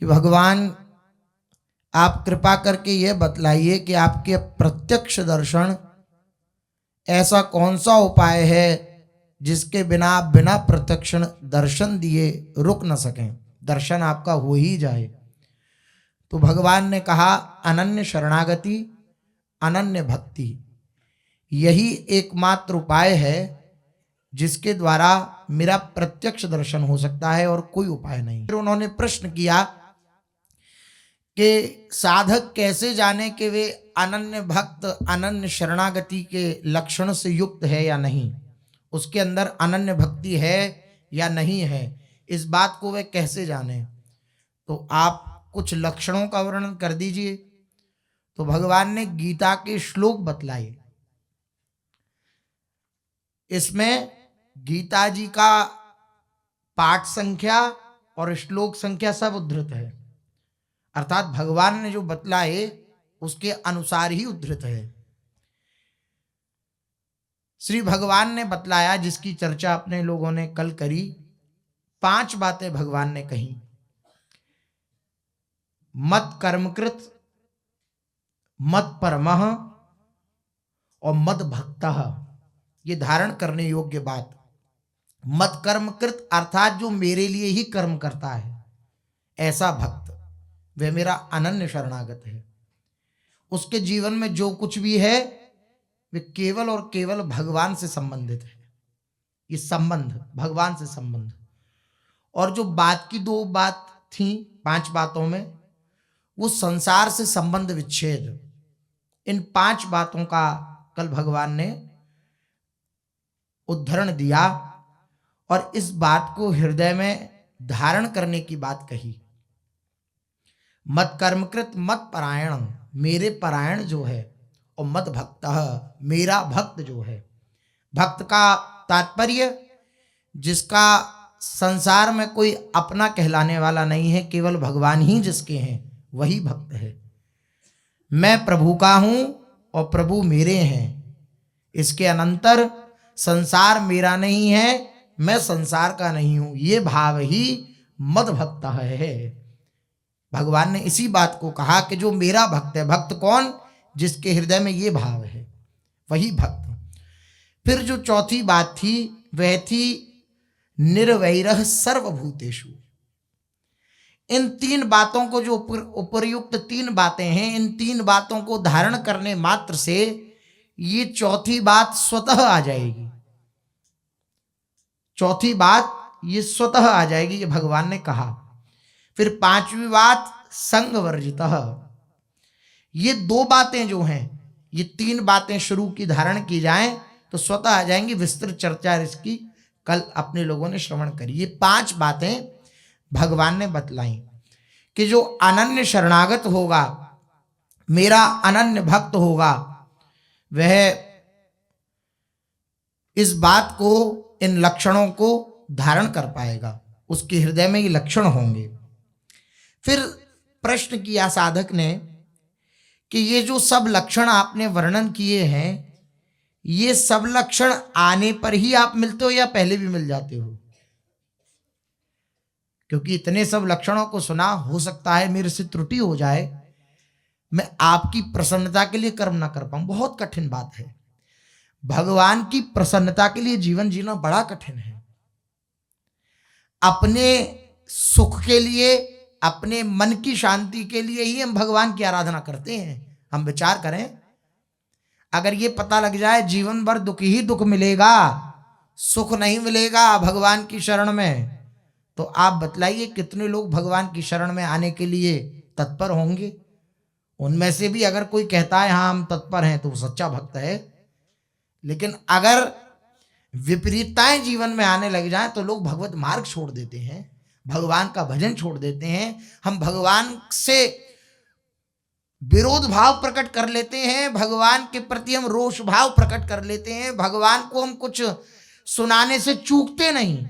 कि भगवान आप कृपा करके यह बतलाइए कि आपके प्रत्यक्ष दर्शन ऐसा कौन सा उपाय है जिसके बिना आप बिना प्रत्यक्ष दर्शन दिए रुक न सकें, दर्शन आपका हो ही जाए। तो भगवान ने कहा अनन्य शरणागति, अनन्य भक्ति, यही एकमात्र उपाय है जिसके द्वारा मेरा प्रत्यक्ष दर्शन हो सकता है और कोई उपाय नहीं। फिर उन्होंने प्रश्न किया कि साधक कैसे जाने कि वे अनन्य भक्त, अनन्य शरणागति के लक्षण से युक्त है या नहीं, उसके अंदर अनन्य भक्ति है या नहीं है, इस बात को वे कैसे जाने। तो आप कुछ लक्षणों का वर्णन कर दीजिए। तो भगवान ने गीता के श्लोक बतलाए। इसमें गीता जी का पाठ संख्या और श्लोक संख्या सब उद्धृत है, अर्थात भगवान ने जो बतलाए उसके अनुसार ही उद्धृत है। श्री भगवान ने बतलाया, जिसकी चर्चा अपने लोगों ने कल करी, 5 बातें भगवान ने कही। मत कर्मकृत, मत परमः और मत भक्तः, ये धारण करने योग्य बात। मत कर्मकृत अर्थात जो मेरे लिए ही कर्म करता है, ऐसा भक्त, वह मेरा अनन्य शरणागत है। उसके जीवन में जो कुछ भी है वे केवल और केवल भगवान से संबंधित है। ये संबंध भगवान से संबंध। और जो बात की 2 बात थी 5 बातों में, वो संसार से संबंध विच्छेद। इन 5 बातों का कल भगवान ने उद्धरण दिया और इस बात को हृदय में धारण करने की बात कही। मत कर्मकृत, मत परायण, मेरे परायण जो है, और मत भक्त, मेरा भक्त जो है। भक्त का तात्पर्य जिसका संसार में कोई अपना कहलाने वाला नहीं है, केवल भगवान ही जिसके हैं, वही भक्त है। मैं प्रभु का हूं और प्रभु मेरे हैं, इसके अनंतर संसार मेरा नहीं है, मैं संसार का नहीं हूं, ये भाव ही मद भक्त है। भगवान ने इसी बात को कहा कि जो मेरा भक्त है। भक्त कौन? जिसके हृदय में ये भाव है, वही भक्त। फिर जो चौथी बात थी वह थी निर्वैरः सर्वभूतेषु। इन 3 बातों को, जो उपर्युक्त 3 बातें हैं, इन 3 बातों को धारण करने मात्र से ये चौथी बात स्वतः आ जाएगी। चौथी बात ये स्वतः आ जाएगी, ये भगवान ने कहा। फिर 5वीं बात संग वर्जितः। ये 2 बातें जो हैं, ये 3 बातें शुरू की धारण की जाएं तो स्वतः आ जाएंगी। विस्तृत चर्चा इसकी कल अपने लोगों ने श्रवण करी। ये 5 बातें भगवान ने बतलाई कि जो अनन्य शरणागत होगा, मेरा अनन्य भक्त होगा, वह इस बात को, इन लक्षणों को धारण कर पाएगा, उसके हृदय में ये लक्षण होंगे। फिर प्रश्न किया साधक ने कि ये जो सब लक्षण आपने वर्णन किए हैं, ये सब लक्षण आने पर ही आप मिलते हो या पहले भी मिल जाते हो? क्योंकि इतने सब लक्षणों को सुना, हो सकता है मेरे से त्रुटि हो जाए, मैं आपकी प्रसन्नता के लिए कर्म ना कर पाऊं। बहुत कठिन बात है। भगवान की प्रसन्नता के लिए जीवन जीना बड़ा कठिन है। अपने सुख के लिए, अपने मन की शांति के लिए ही हम भगवान की आराधना करते हैं। हम विचार करें, अगर ये पता लग जाए जीवन भर दुख ही दुख मिलेगा, सुख नहीं मिलेगा भगवान की शरण में, तो आप बतलाइए कितने लोग भगवान की शरण में आने के लिए तत्पर होंगे? उनमें से भी अगर कोई कहता है हाँ हम तत्पर हैं, तो वो सच्चा भक्त है। लेकिन अगर विपरीतताएं जीवन में आने लग जाएं तो लोग भगवत मार्ग छोड़ देते हैं, भगवान का भजन छोड़ देते हैं। हम भगवान से विरोध भाव प्रकट कर लेते हैं, भगवान के प्रति हम रोष भाव प्रकट कर लेते हैं। भगवान को हम कुछ सुनाने से चूकते नहीं।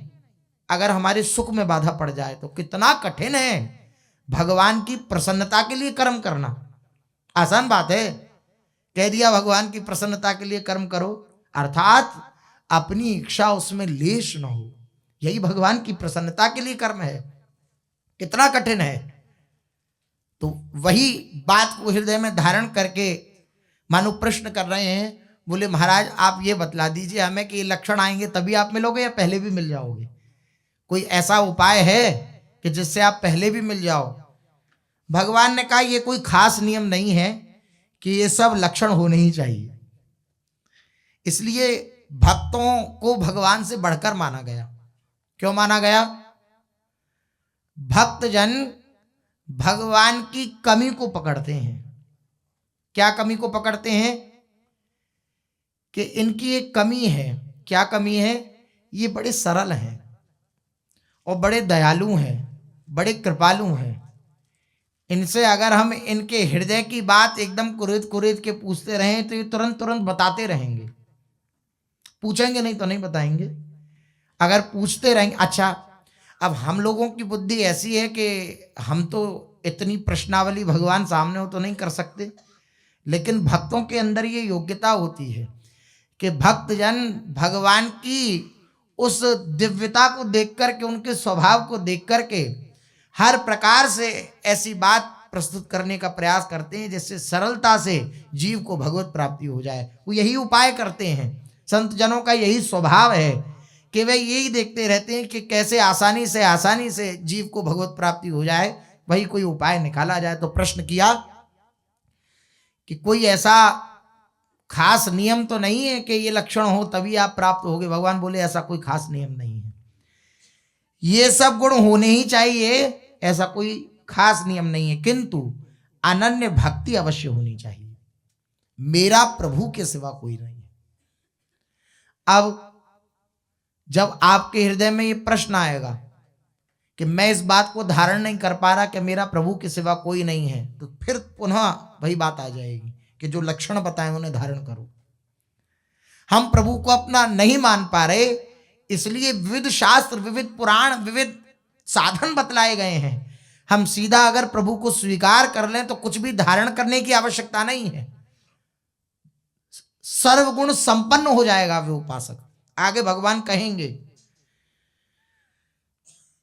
अगर हमारे सुख में बाधा पड़ जाए तो कितना कठिन है भगवान की प्रसन्नता के लिए कर्म करना। आसान बात है, कह दिया भगवान की प्रसन्नता के लिए कर्म करो, अर्थात अपनी इच्छा उसमें लेश न हो। यही भगवान की प्रसन्नता के लिए कर्म है। कितना कठिन है। तो वही बात को हृदय में धारण करके मानो प्रश्न कर रहे हैं। बोले महाराज आप ये बतला दीजिए हमें कि ये लक्षण आएंगे तभी आप मिलोगे या पहले भी मिल जाओगे? कोई ऐसा उपाय है कि जिससे आप पहले भी मिल जाओ? भगवान ने कहा ये कोई खास नियम नहीं है कि ये सब लक्षण होने ही चाहिए। इसलिए भक्तों को भगवान से बढ़कर माना गया। क्यों माना गया? भक्तजन भगवान की कमी को पकड़ते हैं। क्या कमी को पकड़ते हैं? कि इनकी एक कमी है। क्या कमी है? ये बड़े सरल हैं और बड़े दयालु हैं, बड़े कृपालु हैं। इनसे अगर हम इनके हृदय की बात एकदम कुरेद कुरेद के पूछते रहें तो ये तुरंत तुरंत बताते रहेंगे। पूछेंगे नहीं तो नहीं बताएंगे, अगर पूछते रहेंगे। अच्छा, अब हम लोगों की बुद्धि ऐसी है कि हम तो इतनी प्रश्नावली भगवान सामने हो तो नहीं कर सकते, लेकिन भक्तों के अंदर ये योग्यता होती है कि भक्तजन भगवान की उस दिव्यता को देख करके, उनके स्वभाव को देख करके हर प्रकार से ऐसी बात प्रस्तुत करने का प्रयास करते हैं जिससे सरलता से जीव को भगवत प्राप्ति हो जाए। वो यही उपाय करते हैं। संत जनों का यही स्वभाव है कि वे यही देखते रहते हैं कि कैसे आसानी से जीव को भगवत प्राप्ति हो जाए, वही कोई उपाय निकाला जाए। तो प्रश्न किया कि कोई ऐसा खास नियम तो नहीं है कि ये लक्षण हो तभी आप प्राप्त होगे? भगवान बोले ऐसा कोई खास नियम नहीं है, ये सब गुण होने ही चाहिए, ऐसा कोई खास नियम नहीं है, किंतु अनन्य भक्ति अवश्य होनी चाहिए। मेरा प्रभु के सिवा कोई नहीं है। अब जब आपके हृदय में ये प्रश्न आएगा कि मैं इस बात को धारण नहीं कर पा रहा कि मेरा प्रभु के सिवा कोई नहीं है, तो फिर पुनः वही बात आ जाएगी कि जो लक्षण बताए उन्हें धारण करो। हम प्रभु को अपना नहीं मान पा रहे, इसलिए विविध शास्त्र, विविध पुराण, विविध साधन बतलाए गए हैं। हम सीधा अगर प्रभु को स्वीकार कर लें तो कुछ भी धारण करने की आवश्यकता नहीं है, सर्वगुण संपन्न हो जाएगा वे उपासक। आगे भगवान कहेंगे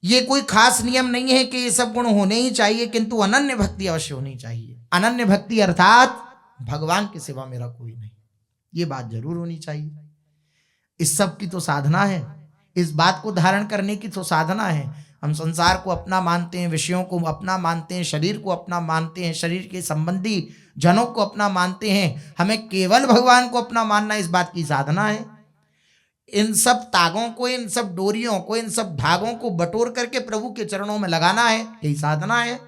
ये कोई खास नियम नहीं है कि ये सब गुण होने ही चाहिए, किंतु अनन्य भक्ति अवश्य होनी चाहिए। अनन्य भक्ति अर्थात भगवान के सिवा मेरा कोई नहीं, ये बात जरूर होनी चाहिए। इस सब की तो साधना है, इस बात को धारण करने की तो साधना है। हम संसार को अपना मानते हैं, विषयों को अपना मानते हैं, शरीर को अपना मानते हैं, शरीर के संबंधी जनों को अपना मानते हैं। हमें केवल भगवान को अपना मानना इस बात की साधना है। इन सब तागों को, इन सब डोरियों को, इन सब धागों को बटोर करके प्रभु के चरणों में लगाना है, यही साधना है।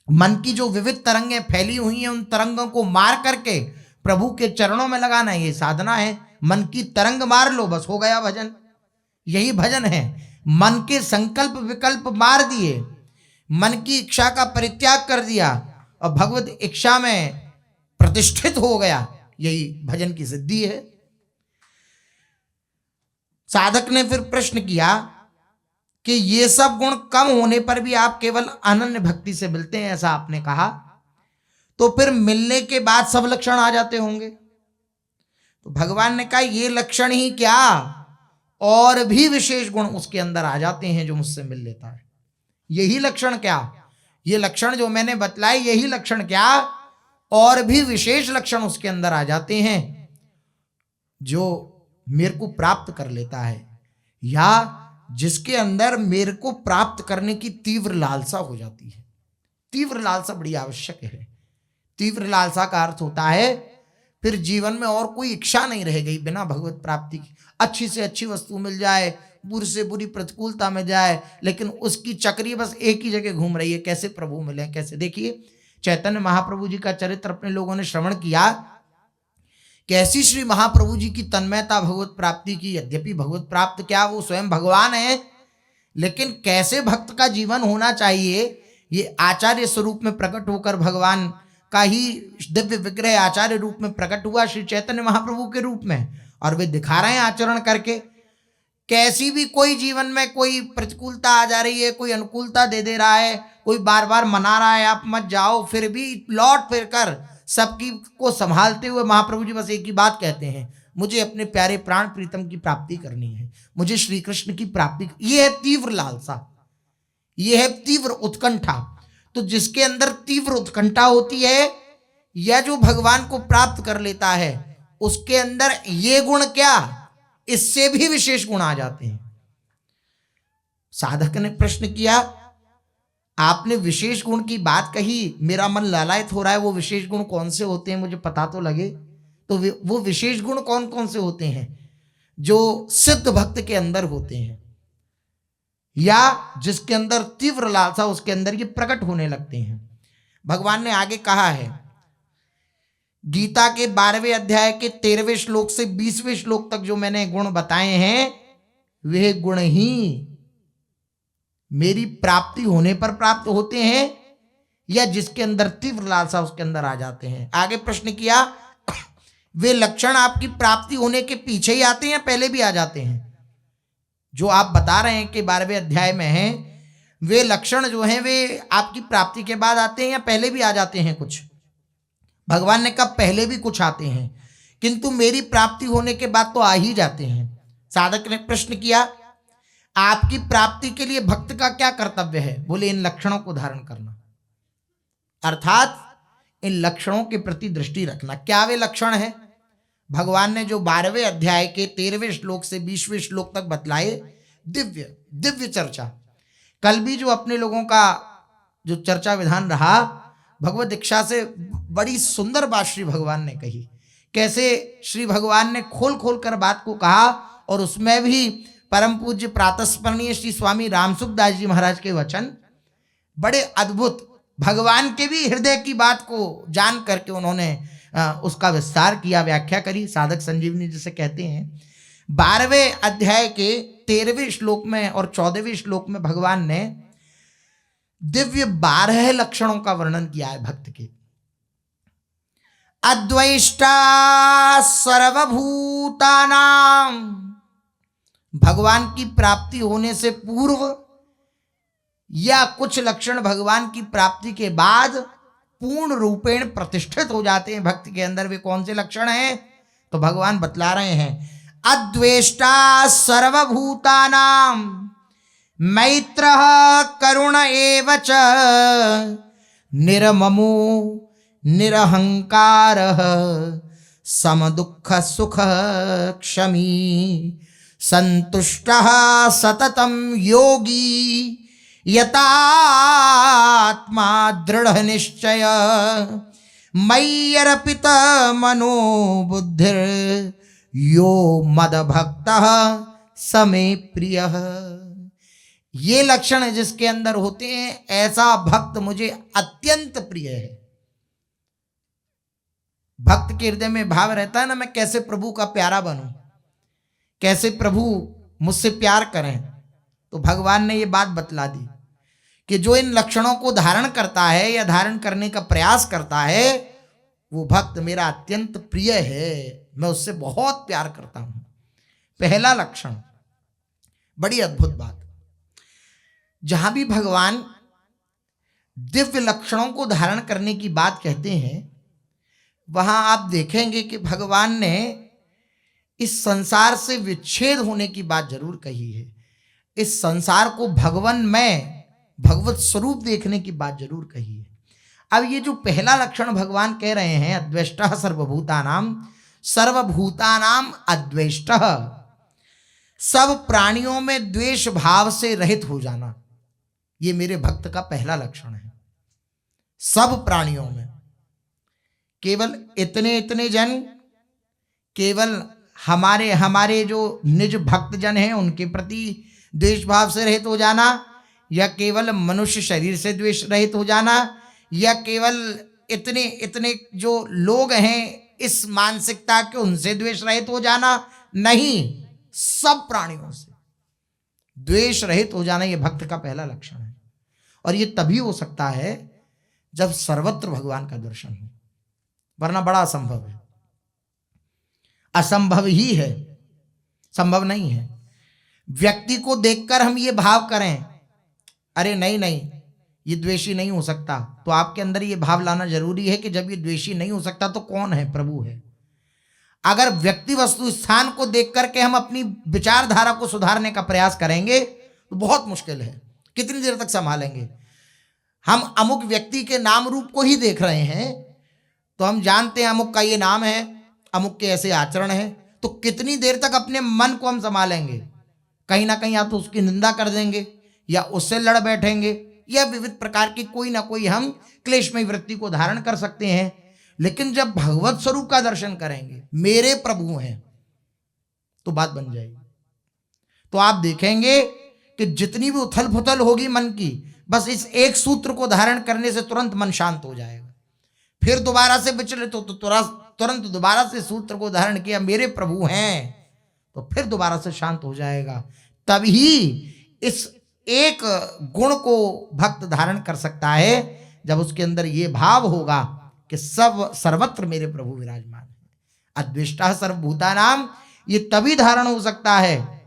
मन की जो विविध तरंगें फैली हुई हैं उन तरंगों को मार करके प्रभु के चरणों में लगाना है, ये साधना है। मन की तरंग मार लो, बस हो गया भजन, यही भजन है। मन के संकल्प विकल्प मार दिए, मन की इच्छा का परित्याग कर दिया और भगवत इच्छा में प्रतिष्ठित हो गया, यही भजन की सिद्धि है। साधक ने फिर प्रश्न किया कि ये सब गुण कम होने पर भी आप केवल अनन्य भक्ति से मिलते हैं, ऐसा आपने कहा, तो फिर मिलने के बाद सब लक्षण आ जाते होंगे? तो भगवान ने कहा ये लक्षण ही क्या, और भी विशेष गुण उसके अंदर आ जाते हैं जो मुझसे मिल लेता है। यही लक्षण क्या, ये लक्षण जो मैंने बतलाए यही लक्षण क्या, और भी विशेष लक्षण उसके अंदर आ जाते हैं जो मेरे को प्राप्त कर लेता है, या जिसके अंदर मेरे को प्राप्त करने की तीव्र लालसा हो जाती है। तीव्र लालसा बड़ी आवश्यक है। तीव्र लालसा का अर्थ होता है फिर जीवन में और कोई इच्छा नहीं रह गई बिना भगवत प्राप्ति की। अच्छी से अच्छी वस्तु मिल जाए, बुरी से बुरी प्रतिकूलता में जाए, लेकिन उसकी चक्री बस एक ही जगह घूम रही है, कैसे प्रभु मिले कैसे। देखिए चैतन्य महाप्रभु जी का चरित्र अपने लोगों ने श्रवण किया, कैसी श्री महाप्रभु जी की तन्मयता भगवत प्राप्ति की। यद्यपि भगवत प्राप्त क्या, वो स्वयं भगवान है, लेकिन कैसे भक्त का जीवन होना चाहिए ये आचार्य स्वरूप में प्रकट होकर भगवान का ही दिव्य विग्रह आचार्य रूप में प्रकट हुआ श्री चैतन्य महाप्रभु के रूप में, और वे दिखा रहे हैं आचरण करके। कैसी भी कोई जीवन में कोई प्रतिकूलता आ जा रही है, कोई अनुकूलता दे दे रहा है, कोई बार बार मना रहा है आप मत जाओ, फिर भी लौट फिर कर सबकी को संभालते हुए महाप्रभु जी बस एक ही बात कहते हैं, मुझे अपने प्यारे प्राण प्रीतम की प्राप्ति करनी है, मुझे श्री कृष्ण की प्राप्ति। ये है तीव्र लालसा, ये है तीव्र उत्कंठा। तो जिसके अंदर तीव्र उत्कंठा होती है या जो भगवान को प्राप्त कर लेता है उसके अंदर ये गुण क्या, इससे भी विशेष गुण आ जाते हैं। साधक ने प्रश्न किया, आपने विशेष गुण की बात कही, मेरा मन लालायित हो रहा है, वो विशेष गुण कौन से होते हैं मुझे पता तो लगे। तो वो विशेष गुण कौन कौन से होते हैं जो सिद्ध भक्त के अंदर होते हैं या जिसके अंदर तीव्र लालसा उसके अंदर ये प्रकट होने लगते हैं। भगवान ने आगे कहा है, गीता के 12वें अध्याय के 13वें श्लोक से 20वें श्लोक तक जो मैंने गुण बताए हैं वे गुण ही मेरी प्राप्ति होने पर प्राप्त होते हैं या जिसके अंदर तीव्र लालसा उसके अंदर आ जाते हैं। आगे प्रश्न किया, वे लक्षण आपकी प्राप्ति होने के पीछे ही आते हैं या पहले भी आ जाते हैं? जो आप बता रहे हैं कि 12वें अध्याय में हैं, वे लक्षण जो हैं वे आपकी प्राप्ति के बाद आते हैं या पहले भी आ जाते हैं कुछ? भगवान ने कहा पहले भी कुछ आते हैं किंतु मेरी प्राप्ति होने के बाद तो आ ही जाते हैं। साधक ने प्रश्न किया, आपकी प्राप्ति के लिए भक्त का क्या कर्तव्य है? बोले इन लक्षणों को धारण करना, अर्थात इन लक्षणों के प्रति दृष्टि रखना। क्या वे लक्षण है? भगवान ने जो 12वें अध्याय के 13वें श्लोक से 20वें श्लोक तक बतलाए, दिव्य दिव्य चर्चा। कल भी जो अपने लोगों का जो चर्चा विधान रहा, भगवत दीक्षा से बड़ी सुंदर बात श्री भगवान ने कही, कैसे श्री भगवान ने खोल खोल कर बात को कहा और उसमें भी परम पूज्य प्रातस्मरणीय श्री स्वामी रामसुखदास जी महाराज के वचन बड़े अद्भुत, भगवान के भी हृदय की बात को जान करके उन्होंने उसका विस्तार किया, व्याख्या करी, साधक संजीवनी जिसे कहते हैं। 12वें अध्याय के 13वें श्लोक में और 14वें श्लोक में भगवान ने दिव्य 12 लक्षणों का वर्णन किया है भक्त के। अद्वैष्टा सर्वभूतानां, भगवान की प्राप्ति होने से पूर्व या कुछ लक्षण भगवान की प्राप्ति के बाद पूर्ण रूपेण प्रतिष्ठित हो जाते हैं भक्त के अंदर। वे कौन से लक्षण हैं? तो भगवान बतला रहे हैं, अद्वेष्टा सर्वभूतानां मैत्रः करुण एव च निर्ममो निरहंकारः समदुःख सुख क्षमी संतुष्टः सततं योगी यतात्मा दृढ़ निश्चय मय्यर्पित मनो बुद्धिर यो मद भक्तः समे प्रियः। ये लक्षण जिसके अंदर होते हैं ऐसा भक्त मुझे अत्यंत प्रिय है। भक्त के हृदय में भाव रहता है ना, मैं कैसे प्रभु का प्यारा बनूं, कैसे प्रभु मुझसे प्यार करें। तो भगवान ने ये बात बतला दी कि जो इन लक्षणों को धारण करता है या धारण करने का प्रयास करता है वो भक्त मेरा अत्यंत प्रिय है, मैं उससे बहुत प्यार करता हूं। पहला लक्षण, बड़ी अद्भुत बात, जहां भी भगवान दिव्य लक्षणों को धारण करने की बात कहते हैं वहां आप देखेंगे कि भगवान ने इस संसार से विच्छेद होने की बात जरूर कही है, इस संसार को भगवन में भगवत स्वरूप देखने की बात जरूर कही है। अब ये जो पहला लक्षण भगवान कह रहे हैं, अद्वेष्टः सर्वभूतानां, सर्वभूतानां अद्वेष्टः, सब प्राणियों में द्वेष भाव से रहित हो जाना, ये मेरे भक्त का पहला लक्षण है। सब प्राणियों में, केवल इतने इतने जन, केवल हमारे जो निज भक्त जन हैं उनके प्रति द्वेष भाव से रहित हो जाना, या केवल मनुष्य शरीर से द्वेष रहित हो जाना, या केवल इतने इतने जो लोग हैं इस मानसिकता के उनसे द्वेष रहित हो जाना, नहीं, सब प्राणियों से द्वेष रहित हो जाना ये भक्त का पहला लक्षण है। और ये तभी हो सकता है जब सर्वत्र भगवान का दर्शन हो, वरना बड़ा असंभव है, असंभव ही है, संभव नहीं है। व्यक्ति को देखकर हम ये भाव करें, अरे नहीं नहीं ये द्वेषी नहीं हो सकता, तो आपके अंदर ये भाव लाना जरूरी है कि जब ये द्वेषी नहीं हो सकता तो कौन है? प्रभु है। अगर व्यक्ति वस्तु स्थान को देख करके हम अपनी विचारधारा को सुधारने का प्रयास करेंगे तो बहुत मुश्किल है, कितनी देर तक संभालेंगे? हम अमुक व्यक्ति के नाम रूप को ही देख रहे हैं तो हम जानते हैं अमुक का ये नाम है, अमुक के ऐसे आचरण है, तो कितनी देर तक अपने मन को हम संभालेंगे? कहीं ना कहीं या तो उसकी निंदा कर देंगे या उससे लड़ बैठेंगे या विविध प्रकार की कोई ना कोई हम क्लेशमय वृत्ति को धारण कर सकते हैं। लेकिन जब भगवत स्वरूप का दर्शन करेंगे, मेरे प्रभु हैं, तो बात बन जाएगी। तो आप देखेंगे कि जितनी भी उथल पुथल होगी मन की, बस इस एक सूत्र को धारण करने से तुरंत मन शांत हो जाएगा। फिर दोबारा से विचलित हो तो तुरंत दोबारा से सूत्र को धारण किया, मेरे प्रभु हैं, तो फिर दोबारा से शांत हो जाएगा। तभी इस एक गुण को भक्त धारण कर सकता है जब उसके अंदर ये भाव होगा कि सब सर्वत्र मेरे प्रभु विराजमान है। अद्वेष्टा सर्वभूतानाम, ये तभी धारण हो सकता है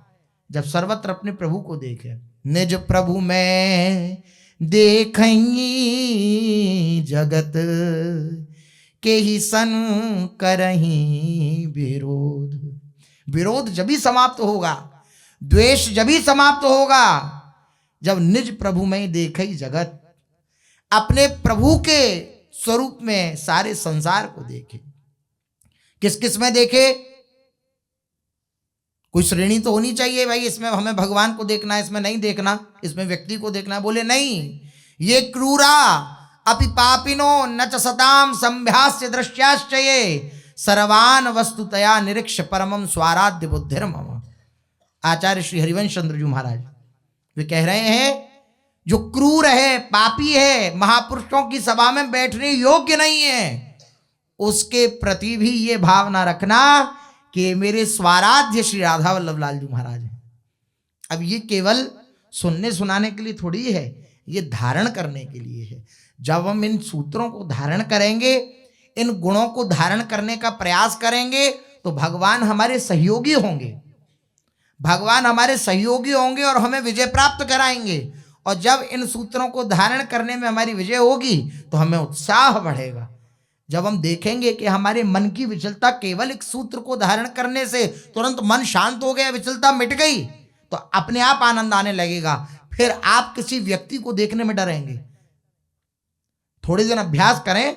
जब सर्वत्र अपने प्रभु को देखे। निज प्रभु में देखई जगत के ही सन करही विरोध। विरोध जब ही समाप्त होगा, द्वेष जब ही समाप्त होगा जब निज प्रभु में देखई जगत, अपने प्रभु के स्वरूप में सारे संसार को देखे। किस किस में देखे? कोई श्रेणी तो होनी चाहिए भाई, इसमें हमें भगवान को देखना है, इसमें नहीं देखना, इसमें व्यक्ति को देखना। बोले नहीं, ये क्रूरा अपि पापिनो न च सताम संभ्यास्य दृश्याश्च ये सर्वान वस्तुतया निरीक्ष परमम स्वाराध्य बुद्धिर्मम। आचार्य श्री हरिवंश चंद्र जी महाराज वे कह रहे हैं, जो क्रूर है, पापी है, महापुरुषों की सभा में बैठने योग्य नहीं है, उसके प्रति भी ये भावना रखना कि मेरे स्वाराध्य श्री राधा वल्लभ लाल जी महाराज हैं। अब ये केवल सुनने सुनाने के लिए थोड़ी है, ये धारण करने के लिए है। जब हम इन सूत्रों को धारण करेंगे, इन गुणों को धारण करने का प्रयास करेंगे, तो भगवान हमारे सहयोगी होंगे, भगवान हमारे सहयोगी होंगे और हमें विजय प्राप्त कराएंगे। और जब इन सूत्रों को धारण करने में हमारी विजय होगी तो हमें उत्साह बढ़ेगा। जब हम देखेंगे कि हमारे मन की विचलता केवल एक सूत्र को धारण करने से तुरंत मन शांत हो गया, विचलता मिट गई, तो अपने आप आनंद आने लगेगा। फिर आप किसी व्यक्ति को देखने में डरेंगे। थोड़े दिन अभ्यास करें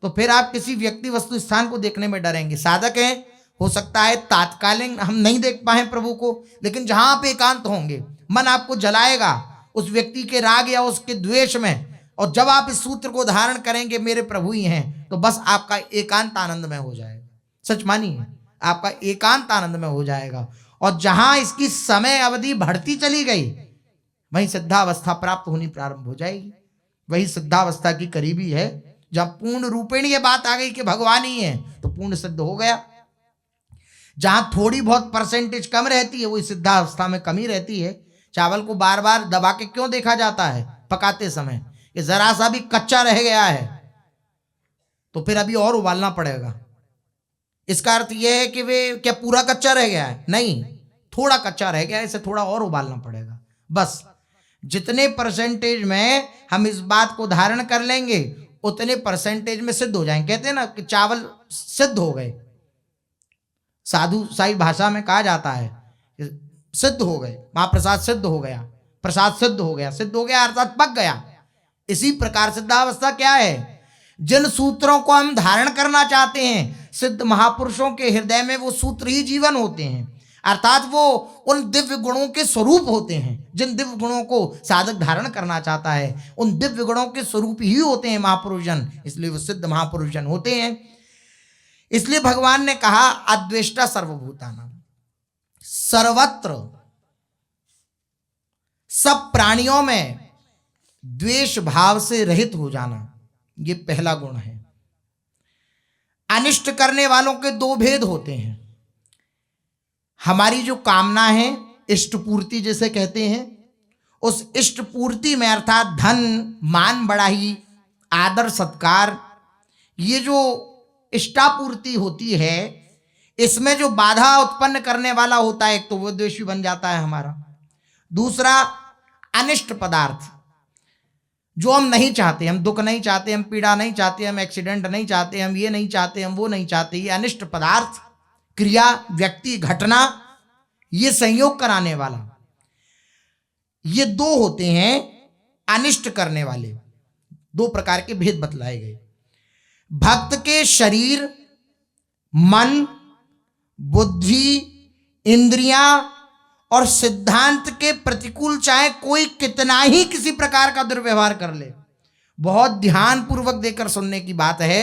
तो फिर आप किसी व्यक्ति वस्तु स्थान को देखने में डरेंगे। साधक हैं, हो सकता है तात्कालिक हम नहीं देख पाए प्रभु को, लेकिन जहां आप एकांत होंगे, मन आपको जलाएगा उस व्यक्ति के राग या उसके द्वेष में, और जब आप इस सूत्र को धारण करेंगे मेरे प्रभु ही हैं, तो बस आपका एकांत आनंदमय हो जाएगा। सच मानिए, आपका एकांत आनंदमय हो जाएगा। और जहां इसकी समय अवधि बढ़ती चली गई, वहीं सिद्धावस्था प्राप्त होनी प्रारंभ हो जाएगी। वही सिद्धावस्था की करीबी है, जब पूर्ण रूपेण ये बात आ गई कि भगवान ही है, तो पूर्ण सिद्ध हो गया। जहां थोड़ी बहुत परसेंटेज कम रहती है, वही सिद्धावस्था में कमी रहती है। चावल को बार बार दबा के क्यों देखा जाता है पकाते समय? कि जरा सा भी कच्चा रह गया है तो फिर अभी और उबालना पड़ेगा। इसका अर्थ यह है कि वे क्या पूरा कच्चा रह गया है? नहीं, थोड़ा कच्चा रह गया है, इसे थोड़ा और उबालना पड़ेगा। बस जितने परसेंटेज में हम इस बात को धारण कर लेंगे, उतने परसेंटेज में सिद्ध हो जाएंगे। कहते हैं ना कि चावल सिद्ध हो गए, साधु साई भाषा में कहा जाता है सिद्ध हो गए, महाप्रसाद सिद्ध हो गया, प्रसाद सिद्ध हो गया। सिद्ध हो गया अर्थात पक गया। इसी प्रकार सिद्धावस्था क्या है? जिन सूत्रों को हम धारण करना चाहते हैं, सिद्ध महापुरुषों के हृदय में वो सूत्र ही जीवन होते हैं, अर्थात वो उन दिव्य गुणों के स्वरूप होते हैं। जिन दिव्य गुणों को साधक धारण करना चाहता है, उन दिव्य गुणों के स्वरूप ही होते हैं महापुरुषजन, इसलिए वो सिद्ध महापुरुषजन होते हैं। इसलिए भगवान ने कहा अद्वेष्टा सर्वभूतानां, सर्वत्र सब प्राणियों में द्वेष भाव से रहित हो जाना, ये पहला गुण है। अनिष्ट करने वालों के दो भेद होते हैं। हमारी जो कामना है, इष्ट पूर्ति जिसे कहते हैं, उस इष्ट पूर्ति में अर्थात धन, मान बढ़ाई, आदर सत्कार, ये जो इष्टापूर्ति होती है, इसमें जो बाधा उत्पन्न करने वाला होता है, एक तो वो द्वेषी बन जाता है हमारा। दूसरा अनिष्ट पदार्थ जो हम नहीं चाहते, हम दुख नहीं चाहते, हम पीड़ा नहीं चाहते, हम एक्सीडेंट नहीं चाहते, हम ये नहीं चाहते, हम वो नहीं चाहते, ये अनिष्ट पदार्थ, क्रिया, व्यक्ति, घटना, ये संयोग कराने वाला, ये दो होते हैं अनिष्ट करने वाले। दो प्रकार के भेद बतलाए गए। भक्त के शरीर, मन, बुद्धि, इंद्रियां और सिद्धांत के प्रतिकूल चाहे कोई कितना ही किसी प्रकार का दुर्व्यवहार कर ले, बहुत ध्यान पूर्वक देकर सुनने की बात है।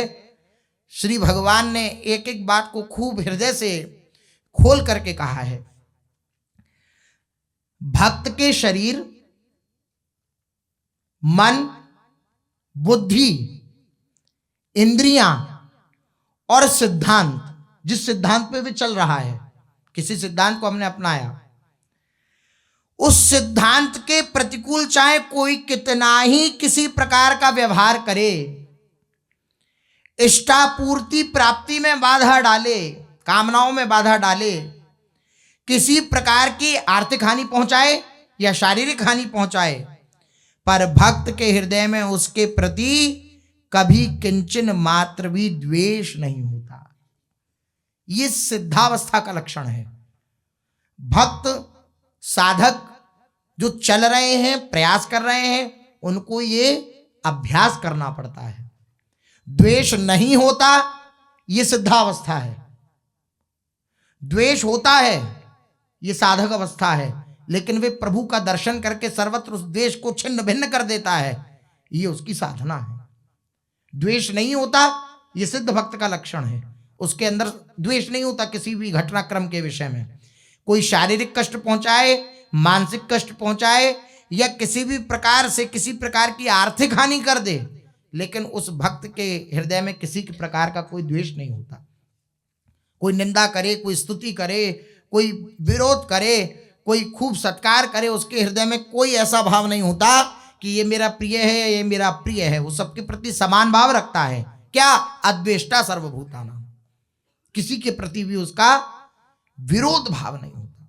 श्री भगवान ने एक एक बात को खूब हृदय से खोल करके कहा है। भक्त के शरीर, मन, बुद्धि, इंद्रियां और सिद्धांत, जिस सिद्धांत पे भी चल रहा है, किसी सिद्धांत को हमने अपनाया, उस सिद्धांत के प्रतिकूल चाहे कोई कितना ही किसी प्रकार का व्यवहार करे, इष्टापूर्ति प्राप्ति में बाधा डाले, कामनाओं में बाधा डाले, किसी प्रकार की आर्थिक हानि पहुंचाए या शारीरिक हानि पहुंचाए, पर भक्त के हृदय में उसके प्रति कभी किंचन मात्र भी द्वेष नहीं होता। यह सिद्धावस्था का लक्षण है। भक्त साधक जो चल रहे हैं, प्रयास कर रहे हैं, उनको ये अभ्यास करना पड़ता है। द्वेष नहीं होता, यह सिद्धावस्था है। द्वेष होता है, यह साधक अवस्था है, लेकिन वे प्रभु का दर्शन करके सर्वत्र उस द्वेष को छिन्न भिन्न कर देता है, यह उसकी साधना है। द्वेष नहीं होता, यह सिद्ध भक्त का लक्षण है। उसके अंदर द्वेष नहीं होता किसी भी घटनाक्रम के विषय में। कोई शारीरिक कष्ट पहुंचाए, मानसिक कष्ट पहुंचाए या किसी भी प्रकार से किसी प्रकार की आर्थिक हानि कर दे, लेकिन उस भक्त के हृदय में किसी के प्रकार का कोई द्वेष नहीं होता। कोई निंदा करे, कोई स्तुति करे, कोई विरोध करे, कोई खूब सत्कार करे, उसके हृदय में कोई ऐसा भाव नहीं होता कि ये मेरा प्रिय है, ये मेरा प्रिय है। वो सबके प्रति समान भाव रखता है। क्या? अद्वेष्टा सर्वभूतानां। किसी के प्रति भी उसका विरोध भाव नहीं होता,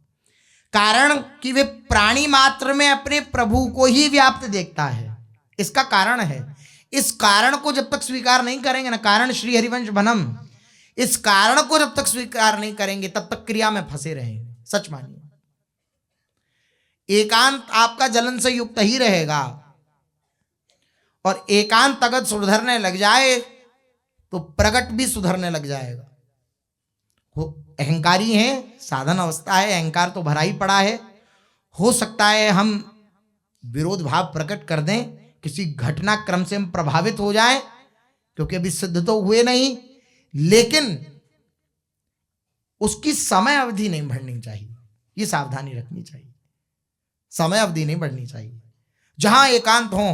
कारण कि वे प्राणी मात्र में अपने प्रभु को ही व्याप्त देखता है। इसका कारण है। इस कारण को जब तक स्वीकार नहीं करेंगे ना, कारण श्री हरिवंश भनम, इस कारण को जब तक स्वीकार नहीं करेंगे तब तक क्रिया में फंसे रहेंगे। सच मानिए, एकांत आपका जलन से युक्त ही रहेगा, और एकांत अगर सुधरने लग जाए तो प्रकट भी सुधरने लग जाएगा। वो अहंकारी है, साधन अवस्था है, अहंकार तो भरा ही पड़ा है। हो सकता है हम विरोध भाव प्रकट कर दें, किसी घटनाक्रम से हम प्रभावित हो जाएं, क्योंकि अभी सिद्ध तो हुए नहीं, लेकिन उसकी समय अवधि नहीं बढ़नी चाहिए। ये सावधानी रखनी चाहिए, समय अवधि नहीं बढ़नी चाहिए। जहां एकांत हो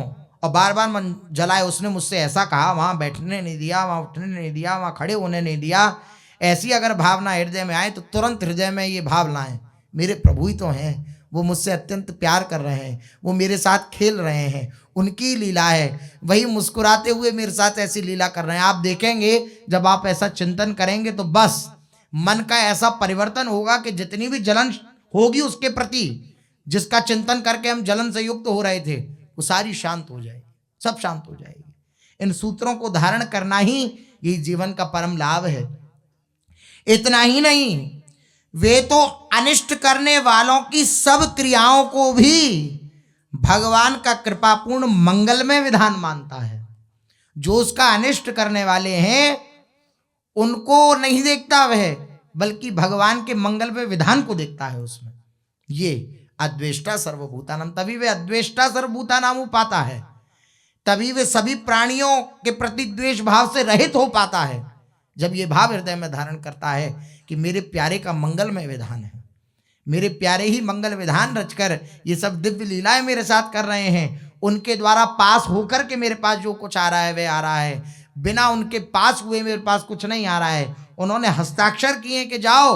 और बार बार मन जलाए, उसने मुझसे ऐसा कहा, वहां बैठने नहीं दिया, वहां उठने नहीं दिया, वहां खड़े होने नहीं दिया, ऐसी अगर भावना हृदय में आए तो तुरंत हृदय में ये भाव लाएं, मेरे प्रभु ही तो हैं, वो मुझसे अत्यंत प्यार कर रहे हैं, वो मेरे साथ खेल रहे हैं, उनकी लीला है, वही मुस्कुराते हुए मेरे साथ ऐसी लीला कर रहे हैं। आप देखेंगे जब आप ऐसा चिंतन करेंगे तो बस मन का ऐसा परिवर्तन होगा कि जितनी भी जलन होगी उसके प्रति, जिसका चिंतन करके हम जलन से युक्त हो रहे थे, वो सारी शांत हो जाएगी, सब शांत हो जाएगी। इन सूत्रों को धारण करना ही ये जीवन का परम लाभ है। इतना ही नहीं, वे तो अनिष्ट करने वालों की सब क्रियाओं को भी भगवान का कृपापूर्ण मंगलमय विधान मानता है। जो उसका अनिष्ट करने वाले हैं उनको नहीं देखता वह, बल्कि भगवान के मंगलमय विधान को देखता है उसमें। ये अद्वेष्टा सर्वभूतानाम, तभी वे अद्वेष्टा सर्वभूतानाम पाता है, तभी वे सभी प्राणियों के प्रति द्वेष भाव से रहित हो पाता है। जब ये भाव हृदय में धारण करता है कि मेरे प्यारे का मंगलमय विधान है, मेरे प्यारे ही मंगल विधान रचकर ये सब दिव्य लीलाएं मेरे साथ कर रहे हैं, उनके द्वारा पास होकर के मेरे पास जो कुछ आ रहा है वह आ रहा है, बिना उनके पास हुए मेरे पास कुछ नहीं आ रहा है। उन्होंने हस्ताक्षर किए कि जाओ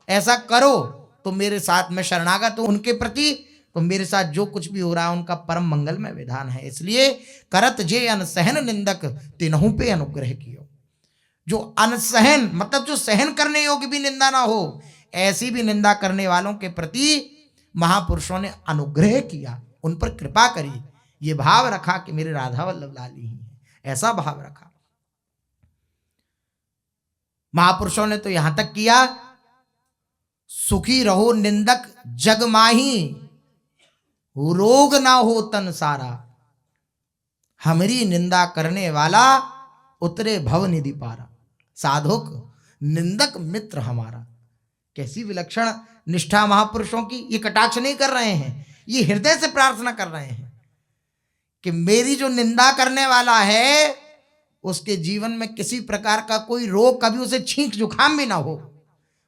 ऐसा करो, तो मेरे साथ में शरणागत हूं उनके प्रति, तो मेरे साथ जो कुछ भी हो रहा है उनका परम मंगलमय विधान है। इसलिए करत जे अनसहन निंदक तिन्हु पे अनुग्रह कियो। जो अनसहन मतलब जो सहन करने योग्य भी निंदा ना हो, ऐसी भी निंदा करने वालों के प्रति महापुरुषों ने अनुग्रह किया, उन पर कृपा करी। ये भाव रखा कि मेरे राधा वल्लभ लाली ही है, ऐसा भाव रखा। महापुरुषों ने तो यहां तक किया, सुखी रहो निंदक जग माही, रोग ना हो तन सारा। हमारी निंदा करने वाला उतरे भव निधि पारा। साधुक निंदक मित्र हमारा। कैसी विलक्षण निष्ठा महापुरुषों की। ये कटाक्ष नहीं कर रहे हैं, ये हृदय से प्रार्थना कर रहे हैं कि मेरी जो निंदा करने वाला है उसके जीवन में किसी प्रकार का कोई रोग, कभी उसे छींक जुकाम भी ना हो,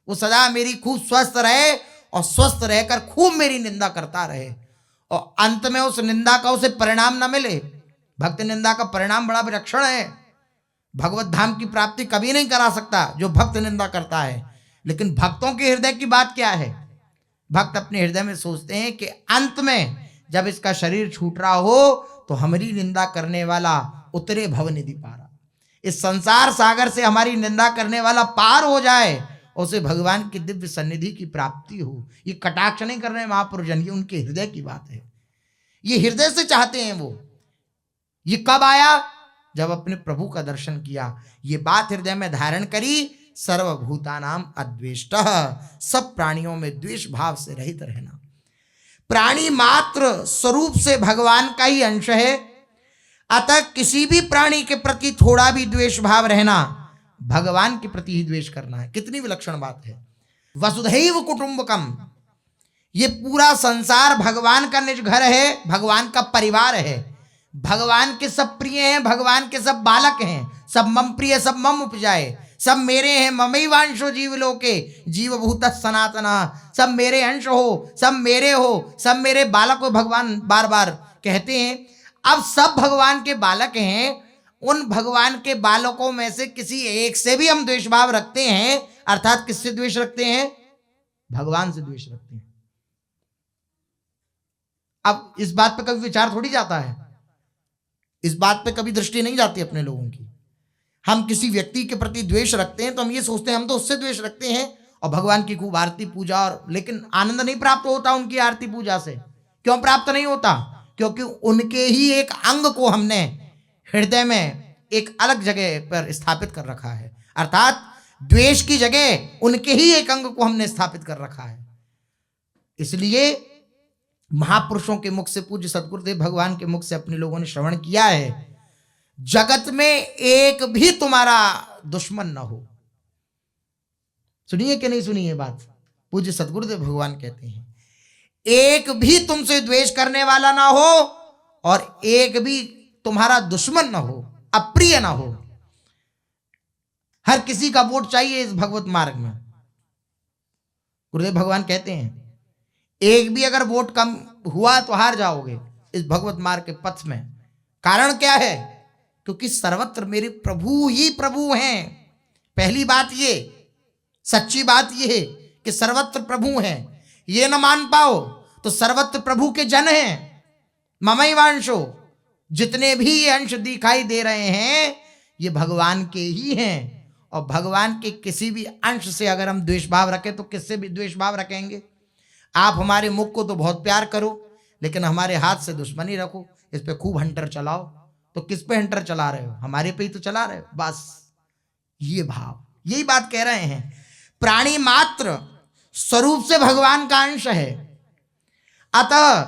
वो सदा मेरी खूब स्वस्थ रहे और स्वस्थ रहकर खूब मेरी निंदा करता रहे और अंत में उस निंदा का उसे परिणाम ना मिले। भक्त निंदा का परिणाम बड़ा विलक्षण है। भगवत धाम की प्राप्ति कभी नहीं करा सकता जो भक्त निंदा करता है। लेकिन भक्तों के हृदय की बात क्या है? भक्त अपने हृदय में सोचते हैं कि अंत में जब इसका शरीर छूट रहा हो तो हमारी निंदा करने वाला उतरे भव निधि पारा। इस संसार सागर से हमारी निंदा करने वाला पार हो जाए, उसे भगवान की दिव्य सन्निधि की प्राप्ति हो। ये कटाक्ष नहीं कर रहे महापुरुष जन, ये उनके हृदय की बात है। ये हृदय से चाहते हैं वो। ये कब आया? जब अपने प्रभु का दर्शन किया। ये बात हृदय में धारण करी। सर्वभूतानाम अद्वेष्टः, सब प्राणियों में द्वेष भाव से रहित रहना। प्राणी मात्र स्वरूप से भगवान का ही अंश है, अतः किसी भी प्राणी के प्रति थोड़ा भी द्वेष भाव रहना भगवान के प्रति ही द्वेष करना है। कितनी विलक्षण बात है। वसुधैव कुटुंबकम, ये पूरा संसार भगवान का निज घर है, भगवान का परिवार है। भगवान के सब प्रिय हैं, भगवान के सब बालक हैं। सब मम प्रिय सब मम उपजाए, सब मेरे हैं। ममैवांशो जीवलोके जीवभूतः सनातनः, सब मेरे अंश हो, सब मेरे हो, सब मेरे बालक हो, भगवान बार बार कहते हैं। अब सब भगवान के बालक हैं, उन भगवान के बालकों में से किसी एक से भी हम द्वेष भाव रखते हैं, अर्थात किससे द्वेष रखते हैं? भगवान से द्वेष रखते हैं। अब इस बात पे कभी विचार थोड़ी जाता है, इस बात पे कभी दृष्टि नहीं जाती अपने लोगों की। हम किसी व्यक्ति के प्रति द्वेष रखते हैं तो हम ये सोचते हैं हम तो उससे द्वेष रखते हैं और भगवान की खूब आरती पूजा, और लेकिन आनंद नहीं प्राप्त होता उनकी आरती पूजा से। क्यों प्राप्त नहीं होता? क्योंकि उनके ही एक अंग को हमने हृदय में एक अलग जगह पर स्थापित कर रखा है, अर्थात द्वेष की जगह उनके ही एक अंग को हमने स्थापित कर रखा है। इसलिए महापुरुषों के मुख से, पूज्य सदगुरुदेव भगवान के मुख से अपने लोगों ने श्रवण किया है, जगत में एक भी तुम्हारा दुश्मन न हो। सुनिए कि नहीं सुनिए बात? पूज्य सदगुरुदेव भगवान कहते हैं एक भी तुमसे द्वेष करने वाला ना हो और एक भी तुम्हारा दुश्मन ना हो, अप्रिय ना हो। हर किसी का वोट चाहिए इस भगवत मार्ग में। गुरुदेव भगवान कहते हैं एक भी अगर वोट कम हुआ तो हार जाओगे इस भगवत मार्ग के पथ में। कारण क्या है? क्योंकि सर्वत्र मेरे प्रभु ही प्रभु हैं। पहली बात ये, सच्ची बात ये है कि सर्वत्र प्रभु हैं। ये न मान पाओ तो सर्वत्र प्रभु के जन हैं। ममैवांशो, जितने भी ये अंश दिखाई दे रहे हैं ये भगवान के ही हैं। और भगवान के किसी भी अंश से अगर हम द्वेष भाव रखें तो किससे भी द्वेष भाव रखेंगे? आप हमारे मुख को तो बहुत प्यार करो लेकिन हमारे हाथ से दुश्मनी रखो, इस पे खूब हंटर चलाओ। तो किस पे हंटर चला रहे हो? हमारे पे ही तो चला रहे हो। बस ये भाव, यही बात कह रहे हैं। प्राणी मात्र स्वरूप से भगवान का अंश है, अतः